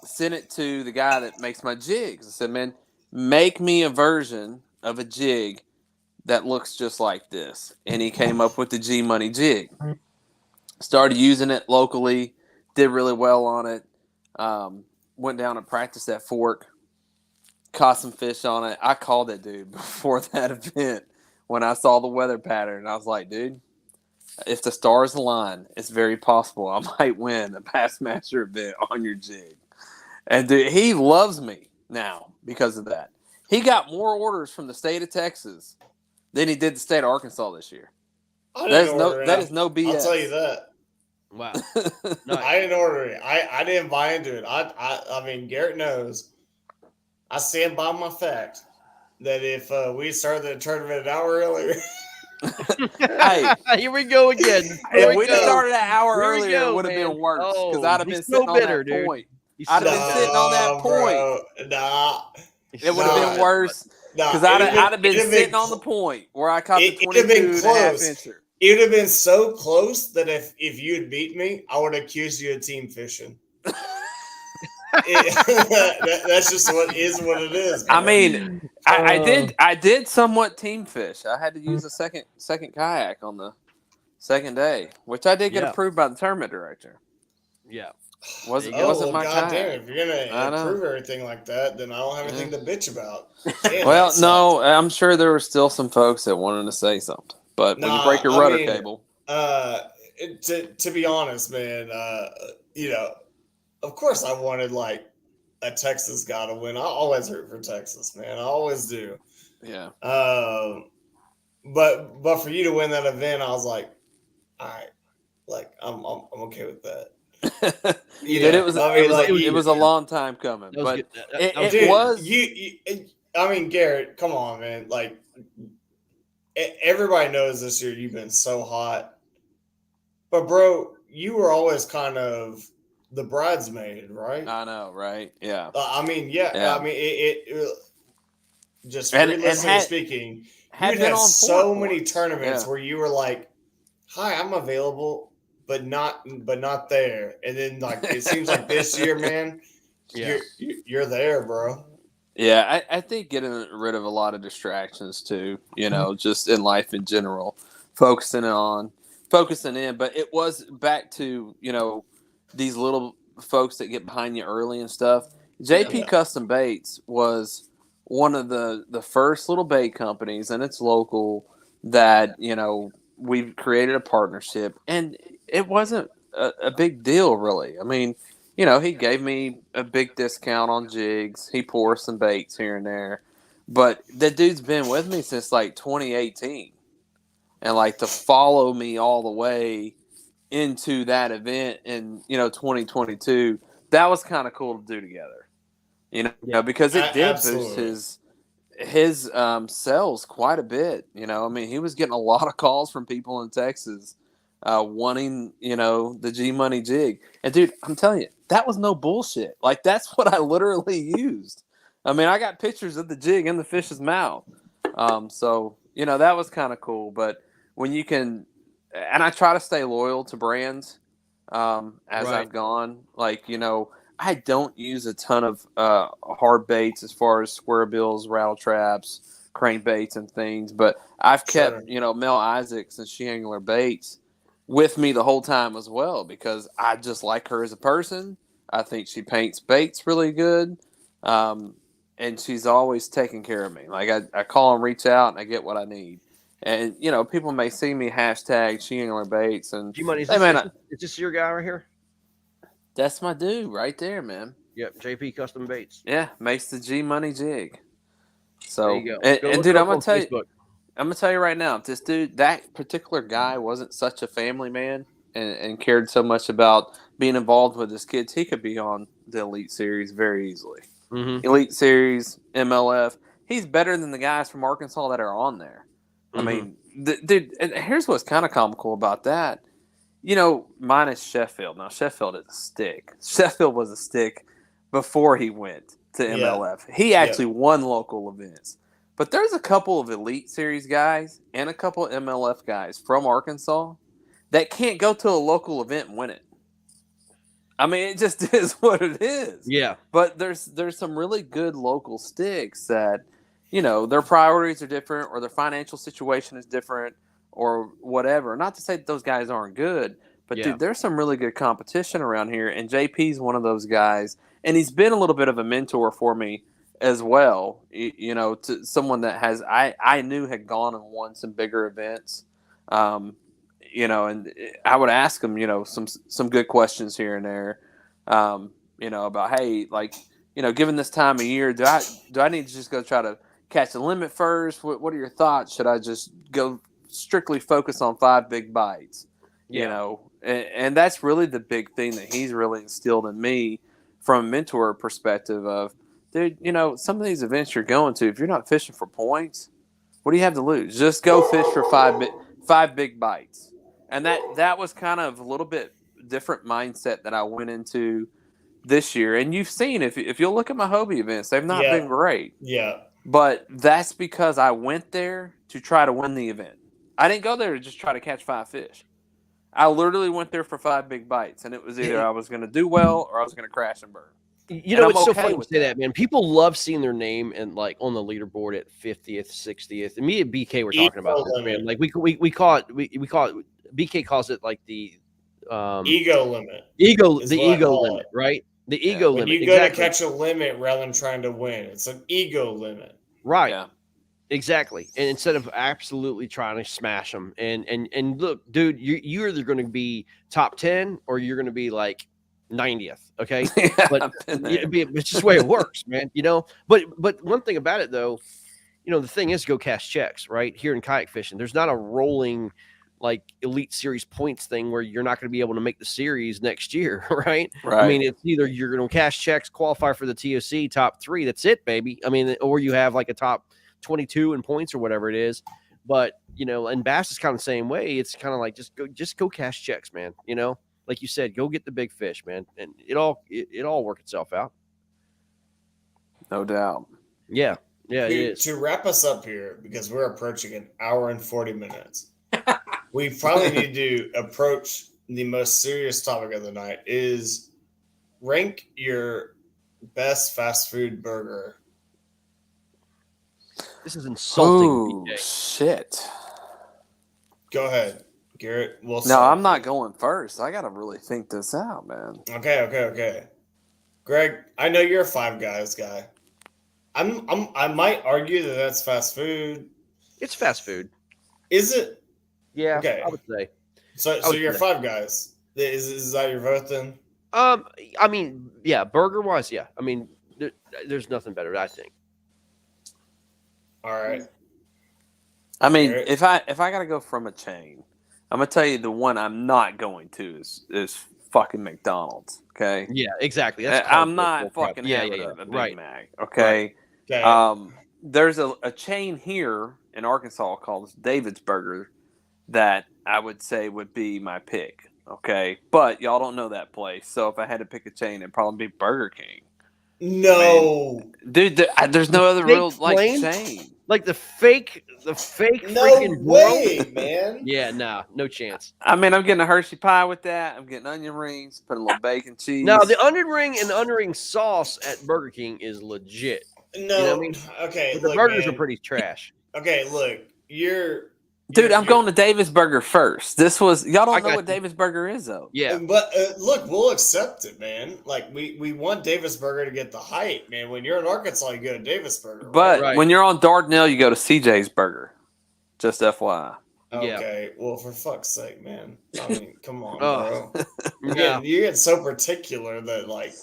Sent it to the guy that makes my jigs. I said, man, make me a version of a jig that looks just like this. And he came up with the G Money jig. Started using it locally. Did really well on it. Went down and practiced at Fork. Caught some fish on it. I called that dude before that event. When I saw the weather pattern, I was like, dude, if the stars align, it's very possible I might win the Bassmaster event on your jig. And dude, he loves me now because of that. He got more orders from the state of Texas than he did the state of Arkansas this year. That is no BS. I'll tell you that. Wow. No, I didn't order it. I didn't buy into it. I mean, Garrett knows. I stand by my fact that if we started the tournament an hour earlier. Hey, here we go again. If we started an hour earlier, it would have been worse because I'd have been sitting on that point. I'd have been sitting on that point. Nah. It would have been worse because I'd have been sitting on the point where I caught the 22.5 incher. It would have been so close that if you had beat me, I would have accused you of team fishing. That's just what it is. Man. I mean, I did somewhat team fish. I had to use a second kayak on the second day, which I did get approved by the tournament director. Yeah, wasn't my God kayak. Damn, if you're gonna approve everything like that, then I don't have anything to bitch about. Damn, well, no, I'm sure there were still some folks that wanted to say something, but when you break your rudder cable, to be honest, man, of course I wanted like a Texas got to win. I always root for Texas, man. I always do. Yeah. But for you to win that event, I was like, all right, like I'm okay with that. Dude, it was a long time coming, but it was. I mean, Garrett, come on, man. Like everybody knows this year you've been so hot, but bro, you were always kind of the bridesmaid, right? I know, right? Yeah. I mean, yeah. I mean, it just realistically speaking, you had so many tournaments where you were like, "Hi, I'm available," but not there. And then like it seems like this year, man, you're there, bro. Yeah, I think getting rid of a lot of distractions too, just in life in general, focusing in. But it was back to, these little folks that get behind you early and stuff. JP Custom Baits was one of the first little bait companies, and it's local, that, we've created a partnership, and it wasn't a big deal, really. I mean, he gave me a big discount on jigs. He pours some baits here and there. But the dude's been with me since like 2018. And like to follow me all the way into that event in, 2022, that was kind of cool to do together. Because it did boost his sales quite a bit. I mean, he was getting a lot of calls from people in Texas wanting, the G Money jig. And dude, I'm telling you, that was no bullshit. Like, that's what I literally used. I mean, I got pictures of the jig in the fish's mouth. So, that was kind of cool. But when you can, and I try to stay loyal to brands as I've gone. Like, I don't use a ton of hard baits as far as square bills, rattle traps, crankbaits, and things. But I've kept, Mel Isaacs and She Angler Baits with me the whole time as well, because I just like her as a person. I think she paints baits really good. And she's always taking care of me. Like I call and reach out and I get what I need. And, people may see me hashtag She Angler Baits, and is this your guy right here? That's my dude right there, man. Yep. JP Custom Baits. Yeah. Makes the G Money jig. So, there you go. And dude, I'm going to tell you right now, if this dude, that particular guy wasn't such a family man and cared so much about being involved with his kids, he could be on the Elite Series very easily. Mm-hmm. Elite Series, MLF. He's better than the guys from Arkansas that are on there. Mm-hmm. I mean, dude, and here's what's kind of comical about that. Minus Sheffield. Now, Sheffield is a stick. Sheffield was a stick before he went to MLF. He actually won local events. But there's a couple of Elite Series guys and a couple of MLF guys from Arkansas that can't go to a local event and win it. I mean, it just is what it is. Yeah. But there's some really good local sticks that, their priorities are different, or their financial situation is different, or whatever. Not to say that those guys aren't good, but dude, there's some really good competition around here. And JP's one of those guys. And he's been a little bit of a mentor for me as well, to someone that I knew had gone and won some bigger events, and I would ask him, some good questions here and there, about, hey, like, given this time of year, do I need to just go try to catch the limit first? What are your thoughts? Should I just go strictly focus on 5 big bites? And that's really the big thing that he's really instilled in me from a mentor perspective of, dude, some of these events you're going to, if you're not fishing for points, what do you have to lose? Just go fish for 5 big bites. And that was kind of a little bit different mindset that I went into this year. And you've seen, if you'll look at my Hobie events, they've not been great. Yeah. But that's because I went there to try to win the event. I didn't go there to just try to catch 5 fish. I literally went there for 5 big bites, and it was either I was going to do well or I was going to crash and burn. It's so funny to say that, man. People love seeing their name and like on the leaderboard at 50th, 60th. And me and BK were talking about this, man. Like we call it. BK calls it like the ego limit. Ego limit, right? The ego limit. You go to catch a limit rather than trying to win. It's an ego limit, right? Yeah. Exactly. And instead of absolutely trying to smash them, and look, dude, you're either going to be top 10 or you're going to be like 90th. Okay, Yeah, but it's just the way it works, man. But one thing about it though, the thing is, go cash checks, right? Here in kayak fishing, there's not a rolling like Elite Series points thing where you're not going to be able to make the series next year, right? I mean, it's either you're going to cash checks, qualify for the TOC top 3. That's it, baby. I mean, or you have like a top 22 in points or whatever it is. But and bass is kind of the same way. It's kind of like just go cash checks, man. Like you said, go get the big fish, man, and it all work itself out. No doubt. Yeah. Yeah, it is. To wrap us up here, because we're approaching an hour and 40 minutes, we probably need to approach the most serious topic of the night is rank your best fast food burger. This is insulting. Oh, shit. Go ahead, Garrett. No, I'm not going first. I got to really think this out, man. Okay. Greg, I know you're a Five Guys guy. I might argue that that's fast food. It's fast food. Is it? Yeah. Okay. I would say. So you're Five Guys. Is that your vote then? I mean, yeah, burger wise, yeah. I mean, there's nothing better, I think. All right. I mean, if I gotta go from a chain, I'm gonna tell you the one I'm not going to is fucking McDonald's. Okay. Yeah, exactly. I'm not fucking having a Big Mac. Okay. Okay. There's a chain here in Arkansas called David's Burger that I would say would be my pick. Okay, but y'all don't know that place, so if I had to pick a chain, it'd probably be Burger King. No, dude, there's no other real chain. Like the fake no freaking way, world. Man. Yeah, no chance. I mean, I'm getting a Hershey pie with that. I'm getting onion rings, put a little bacon cheese. No, the onion ring and the onion ring sauce at Burger King is legit. No, you know what I mean? Okay, but the burgers are pretty trash. Okay, look, Dude, I'm going to Davis Burger first. Y'all don't know what Davis Burger is, though. Yeah, but look, we'll accept it, man. Like we want Davis Burger to get the hype, man. When you're in Arkansas, you go to Davis Burger. But when you're on Dardanelle, you go to CJ's Burger. Just FYI. Okay, well, for fuck's sake, man. I mean, come on, bro. You're getting so particular that like.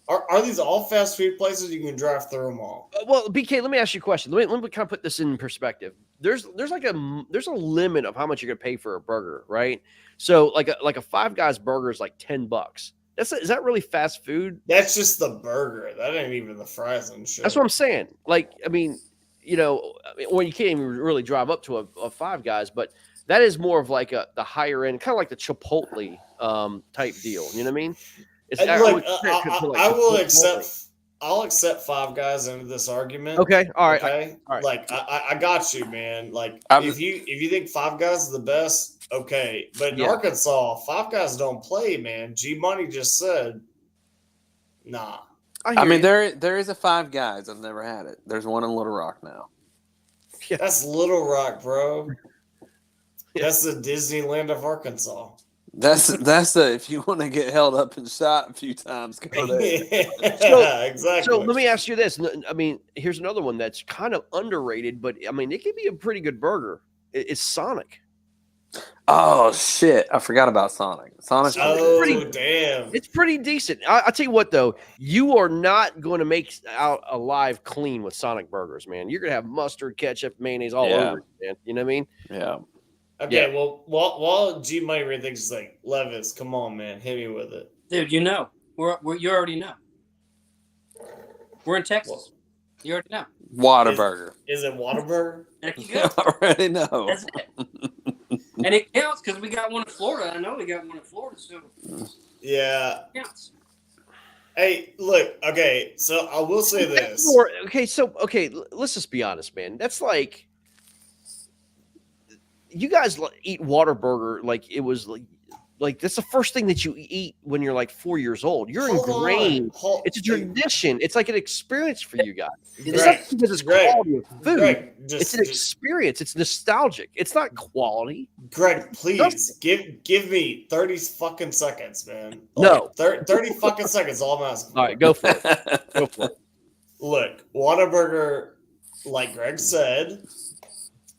Are these all fast food places? You can drive through them all. Well, BK, let me ask you a question. Let me kind of put this in perspective. There's a limit of how much you're gonna pay for a burger, right? So like a Five Guys burger is like $10. Is that really fast food? That's just the burger. That ain't even the fries and shit. That's what I'm saying. Like, I mean, well, you can't even really drive up to a Five Guys, but that is more of like the higher end, kind of like the Chipotle type deal. You know what I mean? I'll accept Five Guys into this argument. Okay, all right. Okay, all right. Like I got you, man. Like if you think Five Guys is the best, okay. But in Arkansas, Five Guys don't play, man. G Money just said, nah. I mean, there is a Five Guys. I've never had it. There's one in Little Rock now. Yeah. That's Little Rock, bro. That's the Disneyland of Arkansas. That's if you want to get held up and shot a few times, go there. Exactly. So let me ask you this. I mean, here's another one that's kind of underrated, but I mean, it could be a pretty good burger. It's Sonic. Oh shit! I forgot about Sonic. Sonic's damn. It's pretty decent. I'll tell you what, though, you are not going to make out alive clean with Sonic burgers, man. You're gonna have mustard, ketchup, mayonnaise all over it, man. You know what I mean? Yeah. Okay, well, while G Money thinks like Levis, come on, man, hit me with it, dude. You already know. We're in Texas. You already know. Whataburger. Is it Whataburger? There you go. I already know. That's it. And it counts because we got one in Florida. I know we got one in Florida, so yeah, it counts. Hey, look. Okay, so I will say this. Let's just be honest, man. That's like. You guys eat Whataburger like it was like that's the first thing that you eat when you're like 4 years old. You're ingrained. It's a tradition. It's like an experience for you guys. It's not because it's quality of food. It's an experience. It's nostalgic. It's not quality. Greg, please give me 30 fucking seconds, man. No, 30 fucking seconds. All I'm asking. All right, go for it. Go for it. Look, Whataburger, like Greg said,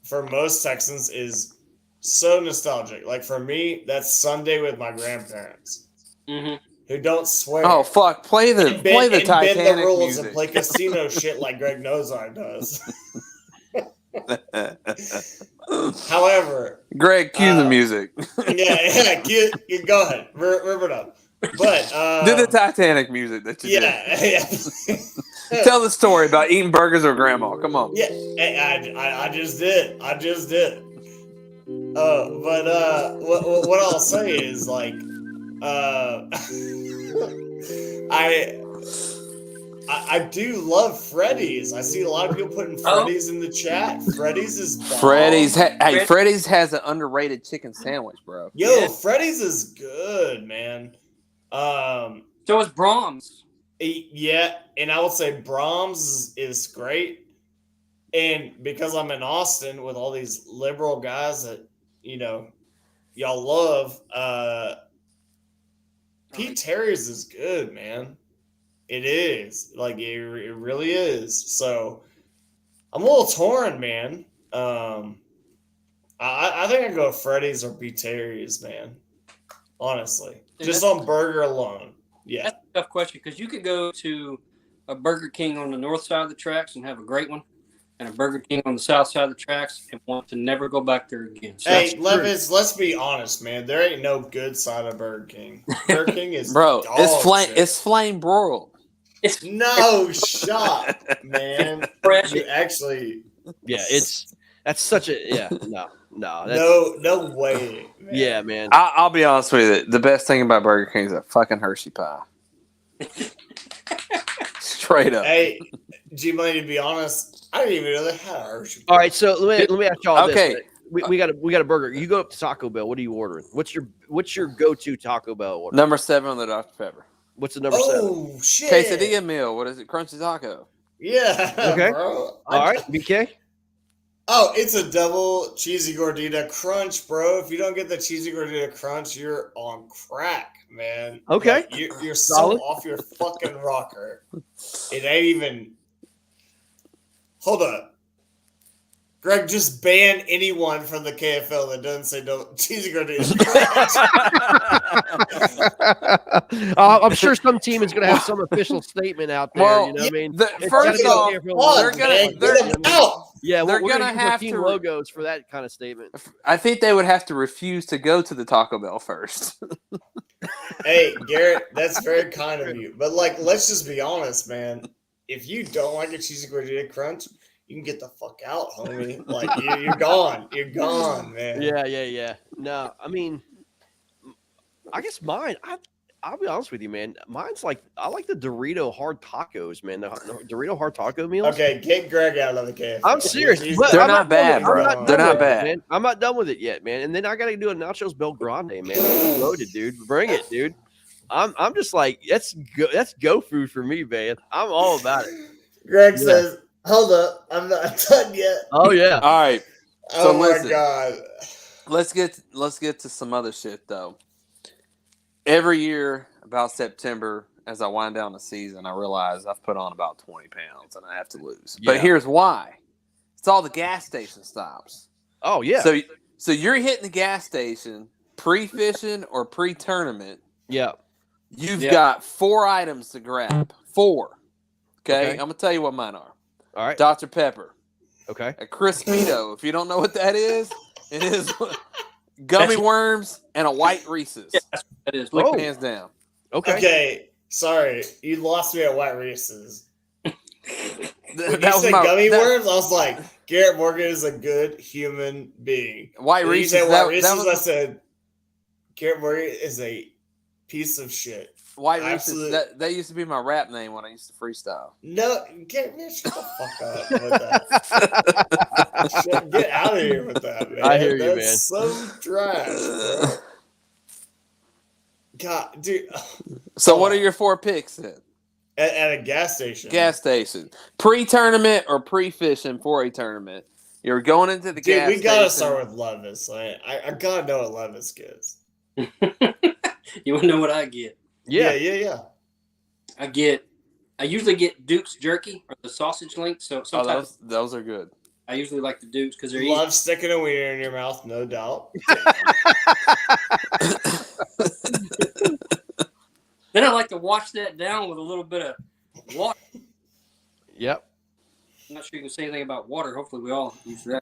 for most Texans is so nostalgic. Like for me, that's Sunday with my grandparents. Mm-hmm. who don't swear. Oh fuck! Play the Titanic bend the rules music. and play casino shit like Greg Nozar does. However, Greg, cue the music. yeah, go ahead, rip it up. But do the Titanic music that you did. Yeah. Tell the story about eating burgers with grandma. Come on. Yeah, I just did. But what I'll say is like, I do love Freddy's. I see a lot of people putting Freddy's in the chat. Freddy's is bomb. Freddy's has an underrated chicken sandwich, bro. Yo, Freddy's is good, man. So is Brahms. Yeah, and I would say Brahms is great. And because I'm in Austin with all these liberal guys that, y'all love, Pete Terry's is good, man. It is. Like, it really is. So, I'm a little torn, man. I think I'd go Freddy's or Pete Terry's, man. Honestly. Just on burger alone. Yeah. That's a tough question because you could go to a Burger King on the north side of the tracks and have a great one, and a Burger King on the south side of the tracks and want to never go back there again. So hey, Levis, let's be honest, man. There ain't no good side of Burger King. Burger King is bro. It's flame broiled. It's no shot, man. You actually, that's such a no. No way. Man. Yeah, man. I'll be honest with you. The best thing about Burger King is that fucking Hershey pie. Straight up. Hey, G-Money, to be honest, I didn't even know they had a Hershey pie. All right, so let me ask y'all okay. this. We got a burger. You go up to Taco Bell. What are you ordering? What's your go-to Taco Bell order? Number 7 on the Dr. Pepper. What's the number 7? Oh shit! Quesadilla meal. What is it? Crunchy taco. Yeah. Okay. Bro. All right, BK. Oh, it's a double cheesy gordita crunch, bro. If you don't get the cheesy gordita crunch, you're on crack, man. Okay. Like, you're so off your fucking rocker. It ain't even. Hold up. Greg, just ban anyone from the KFL that doesn't say cheesy gordita crunch. I'm sure some team is going to have some official statement out there. Well, you know what I mean? First off, they're we're gonna have team to logos for that kind of statement. I think they would have to refuse to go to the Taco Bell first. Hey, Garrett, that's very kind of you. But let's just be honest, man. If you don't like a cheesy gordita crunch, you can get the fuck out, homie. Like you're gone. You're gone, man. Yeah. No, I mean, I guess mine. I'll be honest with you, man. Mine's I like the Dorito hard tacos, man. The Dorito hard taco meals. Okay, get Greg out of the KFC. I'm serious. They're not bad, bro. They're not bad. Man. I'm not done with it yet, man. And then I got to do a Nachos Bel Grande, man. I'm loaded, dude. Bring it, dude. I'm just like that's go food for me, man. I'm all about it. Greg says, "Hold up, I'm not done yet." Oh yeah. All right. So oh my god. Let's get to some other shit though. Every year about September, as I wind down the season, I realize I've put on about 20 pounds and I have to lose. Yeah. But here's why: it's all the gas station stops. Oh yeah. So you're hitting the gas station pre-fishing or pre-tournament. Yeah. You've got 4 items to grab. 4. Okay? I'm gonna tell you what mine are. All right. Dr. Pepper. Okay. A Crispito. If you don't know what that is, it is gummy worms and a white Reese's. Yeah, that is. Hands down. Okay. Sorry, you lost me at white Reese's. When that you said gummy worms, I was like, Garrett Morgan is a good human being. White Reese's. You said white Reese's, I said Garrett Morgan is a piece of shit. White Reese's. That used to be my rap name when I used to freestyle. No, shut the fuck up with that. Get out of here with that, man. I hear you, man. That's so trash, bro. God, dude. So what are your 4 picks then? At a gas station. Gas station. Pre-tournament or pre-fishing for a tournament. You're going into the gas station. We got to start with Levis. I got to know what Levis gets. You want to know what I get? Yeah. I usually get Duke's jerky or the sausage link. So sometimes those are good. I usually like the Dukes because they're Love sticking a wiener in your mouth, no doubt. Then I like to wash that down with a little bit of water. Yep. I'm not sure you can say anything about water. Hopefully, we all use that.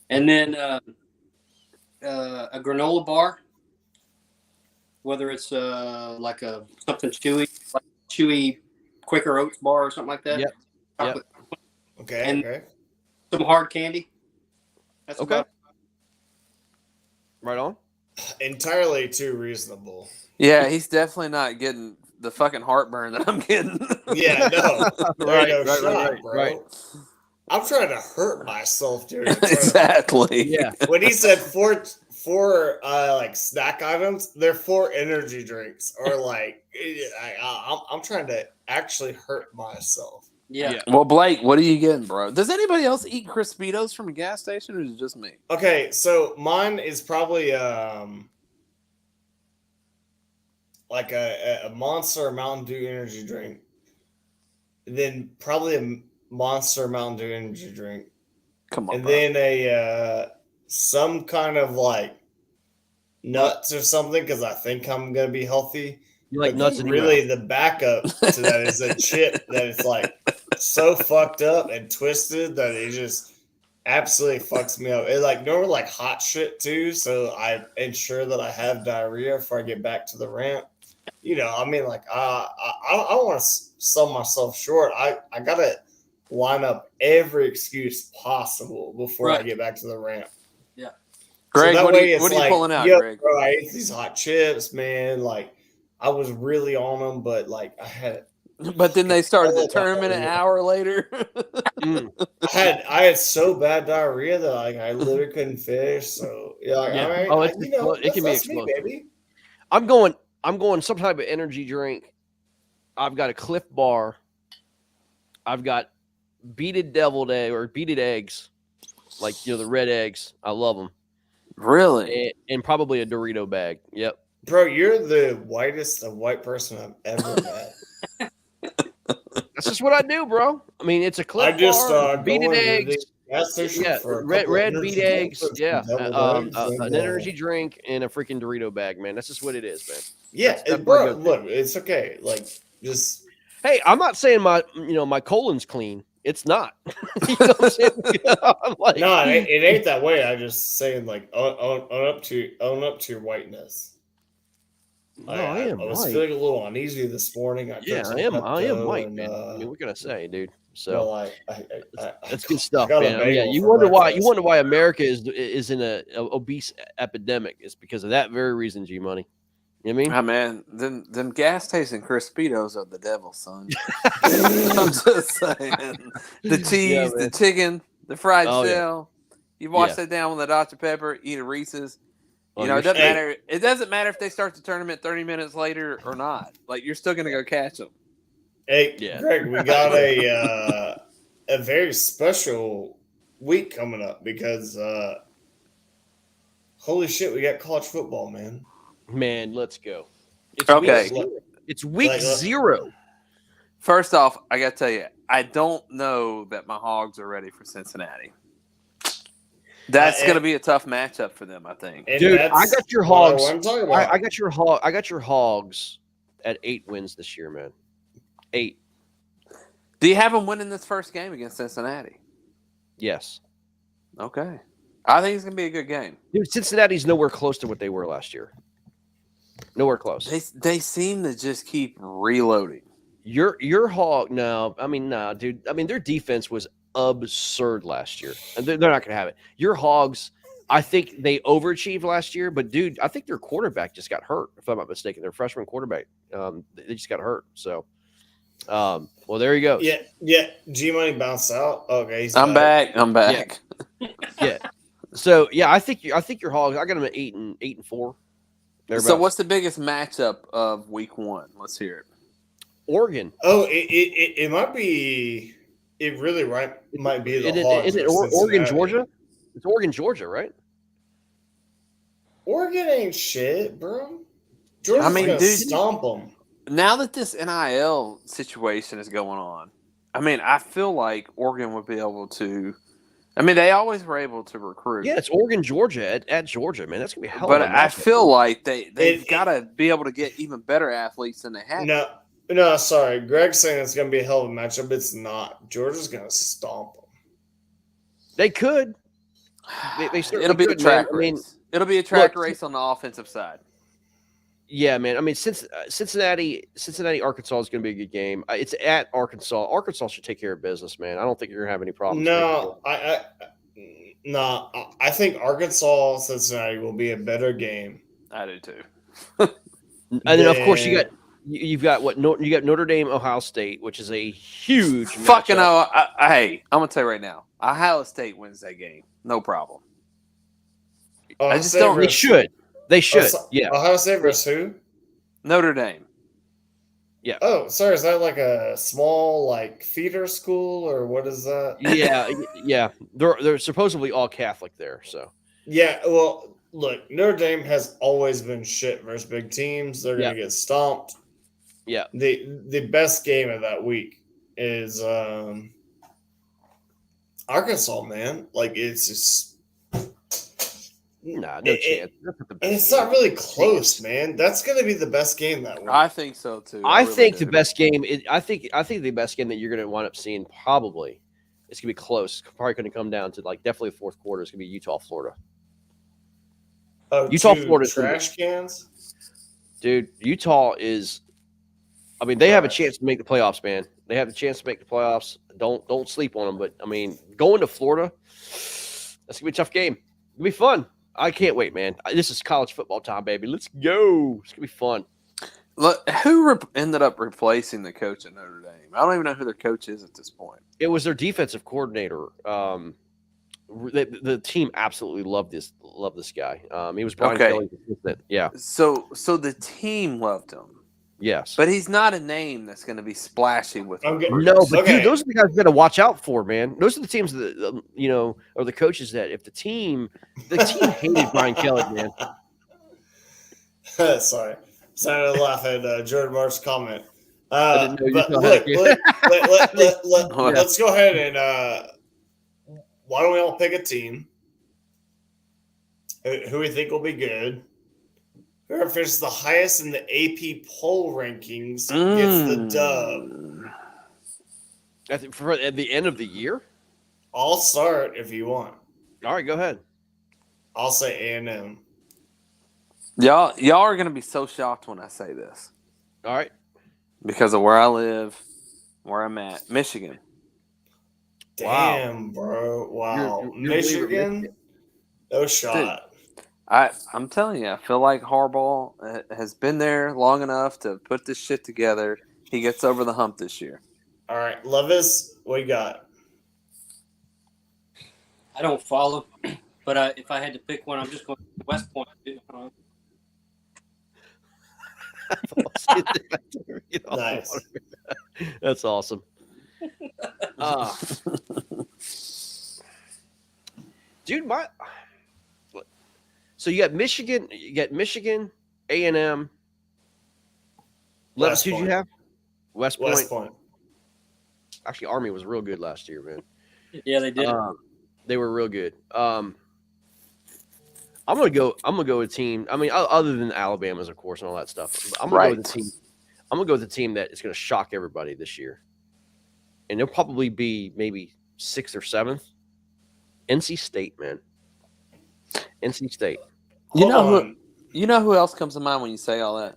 And then a granola bar, whether it's like something chewy, like chewy Quaker Oats bar or something like that. Yep. Okay. And okay. some hard candy. That's okay. Right on. Entirely too reasonable. Yeah, he's definitely not getting the fucking heartburn that I'm getting. Yeah, no. Right, Right. I'm trying to hurt myself, dude. Exactly. Yeah. When he said four like snack items, they're 4 energy drinks, or like I'm trying to actually hurt myself. Yeah. Well, Blake, what are you getting, bro? Does anybody else eat Crispitos from a gas station, or is it just me? Okay, so mine is probably like a Monster Mountain Dew energy drink, then probably a Monster Mountain Dew energy drink. Come on, and bro. Then a some kind of like nuts or something, because I think I'm gonna be healthy. You like but nuts in really your mouth. The backup to that is a chip that is like so fucked up and twisted that it just absolutely fucks me up. It like normally like hot shit too, so I ensure that I have diarrhea before I get back to the ramp. You know, I mean, like I don't want to sell myself short. I gotta line up every excuse possible before I get back to the ramp. Yeah. Greg, so what are you pulling out, Greg? Bro, I ate these hot chips, man. Like I was really on them, but like I had. But then they started the tournament an hour later. I had so bad diarrhea that like I literally couldn't finish. So yeah, like, it can be explosive. Me, baby. I'm going some type of energy drink. I've got a Cliff Bar. I've got beaded deviled egg or beaded eggs, like the red eggs. I love them. Really? And probably a Dorito bag. Yep. Bro, you're the whitest of white person I've ever met. That's just what I do, bro. I mean, it's a Cliff Bar, beaded eggs. Red beet eggs. Yeah. An energy drink and a freaking Dorito bag, man. That's just what it is, man. Yeah, bro. Look, it's okay. Like, just hey, I'm not saying my colon's clean. It's not. You know what I'm saying? I'm like, no, it ain't that way. I'm just saying, like, own up to your whiteness. I was feeling a little uneasy this morning. I am white, man. I mean, what can I say, dude? So that's good stuff, man. Yeah, you wonder why America is in a obese epidemic. It's because of that very reason, G Money. You know what I mean? Man, them gas tasting Crispitos are the devil, son. I'm just saying. The cheese, the chicken, the fried shell. You wash that down with a Dr. Pepper, eat a Reese's. You know, it doesn't matter. It doesn't matter if they start the tournament 30 minutes later or not. Like, you're still going to go catch them. Hey, Greg, we got a very special week coming up because holy shit, we got college football, man. Man, let's go. It's week 0. First off, I got to tell you, I don't know that my Hogs are ready for Cincinnati. That's going to be a tough matchup for them, I think. Dude, I got your Hogs. I got your Hogs at 8 wins this year, man. 8. Do you have them winning this first game against Cincinnati? Yes. Okay. I think it's going to be a good game. Dude, Cincinnati's nowhere close to what they were last year. Nowhere close. They seem to just keep reloading. Your Hog, no, dude. I mean, their defense was absurd last year, and they're not going to have it. Your Hogs, I think they overachieved last year, but dude, I think their quarterback just got hurt. If I'm not mistaken, their freshman quarterback, they just got hurt. So, well, there you go. Yeah. G Money bounced out. Okay, I'm back. Yeah. So yeah, I think your Hogs. I got them at 8 and 4. So what's the biggest matchup of week 1? Let's hear it. Oregon. Oh, it might be. It really might be the Hogs. Is it Oregon, Georgia? It's Oregon, Georgia, right? Oregon ain't shit, bro. Georgia's gonna stomp them. Now that this NIL situation is going on, I mean, I feel like Oregon would be able to I mean, they always were able to recruit. Yeah, it's Oregon, Georgia at Georgia, man. That's gonna be a hell but of a matchup. I feel like they've got to be able to get even better athletes than they have. No, sorry. Greg's saying it's going to be a hell of a matchup. It's not. Georgia's going to stomp them. They could. They certainly It'll be could, a track man. race. I mean, it'll be a track race on the offensive side. Yeah, man. I mean, Cincinnati, Arkansas is going to be a good game. It's at Arkansas. Arkansas should take care of business, man. I don't think you're going to have any problems. No, I think Arkansas Cincinnati will be a better game. I do too. And then of course you've got you got Notre Dame, Ohio State, which is a huge fucking. Hey, I'm gonna tell you right now, Ohio State wins that game, no problem. I just don't. They should. They should. Yeah. Ohio State versus who? Notre Dame. Yeah. Oh, sorry. Is that like a small feeder school or what is that? Yeah. They're supposedly all Catholic there. So. Yeah. Well, look, Notre Dame has always been shit versus big teams. They're gonna get stomped. Yeah. The best game of that week is Arkansas, man. It's just. Nah, no chance. It's not really close, man. That's going to be the best game that week. I think so too. I think the best game. I think the best game that you're going to wind up seeing probably it's going to be close. Probably going to come down to definitely the fourth quarter. It's going to be Utah, Florida. Oh, Utah, Florida trash cans, dude. Utah is. I mean, they have a chance to make the playoffs, man. They have a chance to make the playoffs. Don't sleep on them. But I mean, going to Florida, that's going to be a tough game. It'll be fun. I can't wait, man. This is college football time, baby. Let's go. It's going to be fun. Look, who ended up replacing the coach at Notre Dame? I don't even know who their coach is at this point. It was their defensive coordinator. The team absolutely loved this guy. He was Brian Kelly's assistant. Yeah. So the team loved him. Yes. But he's not a name that's going to be splashy with him. No, but dude, those are the guys you got to watch out for, man. Those are the teams that or the coaches that if the team hated Brian Kelly, man. Sorry to laugh at Jordan Mark's comment. But look, let's go ahead and why don't we all pick a team who we think will be good? Whoever finishes the highest in the AP poll rankings gets the dub. At the end of the year? I'll start if you want. All right, go ahead. I'll say A&M. Y'all are going to be so shocked when I say this. All right. Because of where I live, where I'm at. Michigan. Damn, bro. Wow. Michigan? No shot. Dude, I'm telling you, I feel like Harbaugh has been there long enough to put this shit together. He gets over the hump this year. All right, Levis, what you got? I don't follow, but if I had to pick one, I'm just going to West Point. Nice. That's awesome. Dude, so you got Michigan, A&M. Levis, who'd you have? West Point. Actually, Army was real good last year, man. Yeah, they did. They were real good. I'm gonna go with a team. I mean, other than Alabama's, of course, and all that stuff. I'm gonna go with the team. I'm gonna go with a team that is gonna shock everybody this year, and they'll probably be maybe 6th or 7th. NC State, man. NC State. You know who else comes to mind when you say all that?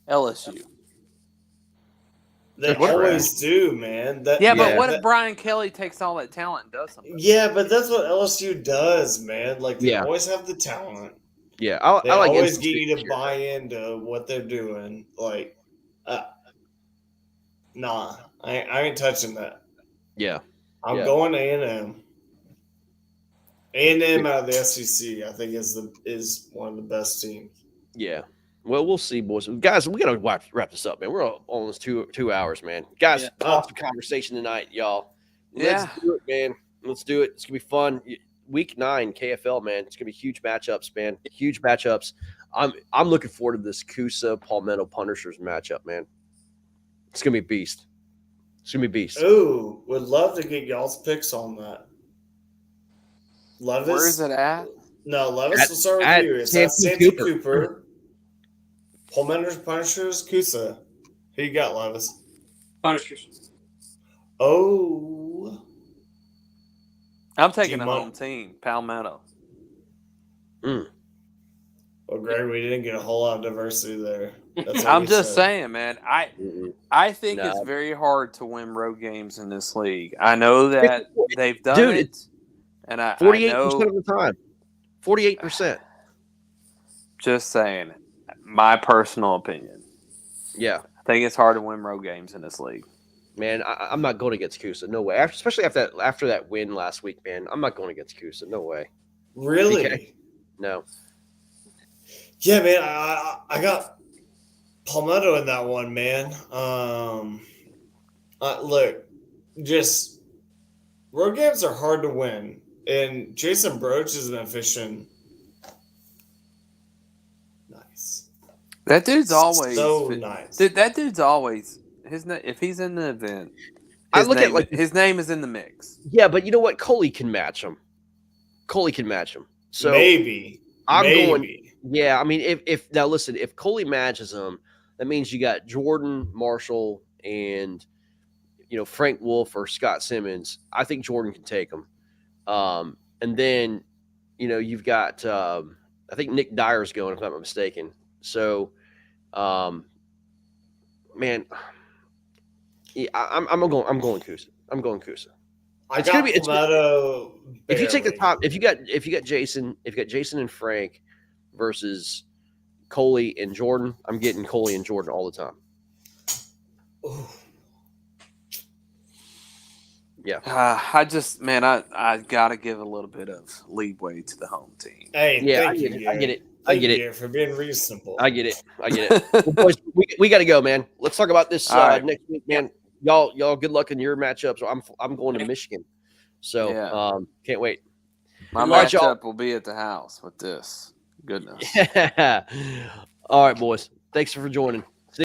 LSU. They always do, man. But what if Brian Kelly takes all that talent and does something? Yeah, but that's what LSU does, man. They always have the talent. Yeah, I like always get you to buy into what they're doing. Nah, I ain't touching that. Yeah, I'm going A&M. A&M out of the SEC, I think, is one of the best teams. Yeah. Well, we'll see, boys. Guys, we got to wrap this up, man. We're almost 2 hours, man. Guys, awesome conversation tonight, y'all. Let's do it, man. Let's do it. It's going to be fun. Week 9, KFL, man. It's going to be huge matchups, man. Huge matchups. I'm looking forward to this Kusa Palmetto Punishers matchup, man. It's going to be beast. It's going to be beast. Ooh, would love to get y'all's picks on that. Levis. Where is it at? No, Levis will start with you. It's at Santee Cooper. Pullmeners, Punishers, Kusa. Who you got, Levis? Punishers. Oh. I'm taking a home team, Palmetto. Well, Greg, we didn't get a whole lot of diversity there. I'm just saying, man. I think it's very hard to win road games in this league. I know that they've done it, and 48% of the time. 48%. Just saying, my personal opinion. Yeah, I think it's hard to win road games in this league. Man, I'm not going against Kusa. No way. Especially after that win last week, man. I'm not going against Kusa. No way. Really? DK? No. Yeah, man. I got Palmetto in that one, man. Look, just road games are hard to win, and Jason Broach is an efficient. Nice. That dude's always so nice. Dude, that dude's always. If he's in the event, his name is in the mix. Yeah, but you know what? Coley can match him. So maybe going. Yeah, I mean, if now listen, if Coley matches him, that means you got Jordan, Marshall, and Frank Wolf or Scott Simmons. I think Jordan can take him. And then you've got I think Nick Dyer's going, if I'm not mistaken. So, man. Yeah, I'm going Kusa. I'm going Kusa. It's gonna be Palmetto. If you take the top, if you got Jason and Frank versus Coley and Jordan, I'm getting Coley and Jordan all the time. Ooh. Yeah. I gotta give a little bit of leeway to the home team. Hey, yeah, I get it. For being reasonable. I get it. Well, boys, we got to go, man. Let's talk about this next week, man. Y'all, good luck in your matchups. I'm going to Michigan, so can't wait. My matchup will be at the house with this. Goodness. All right, boys. Thanks for joining.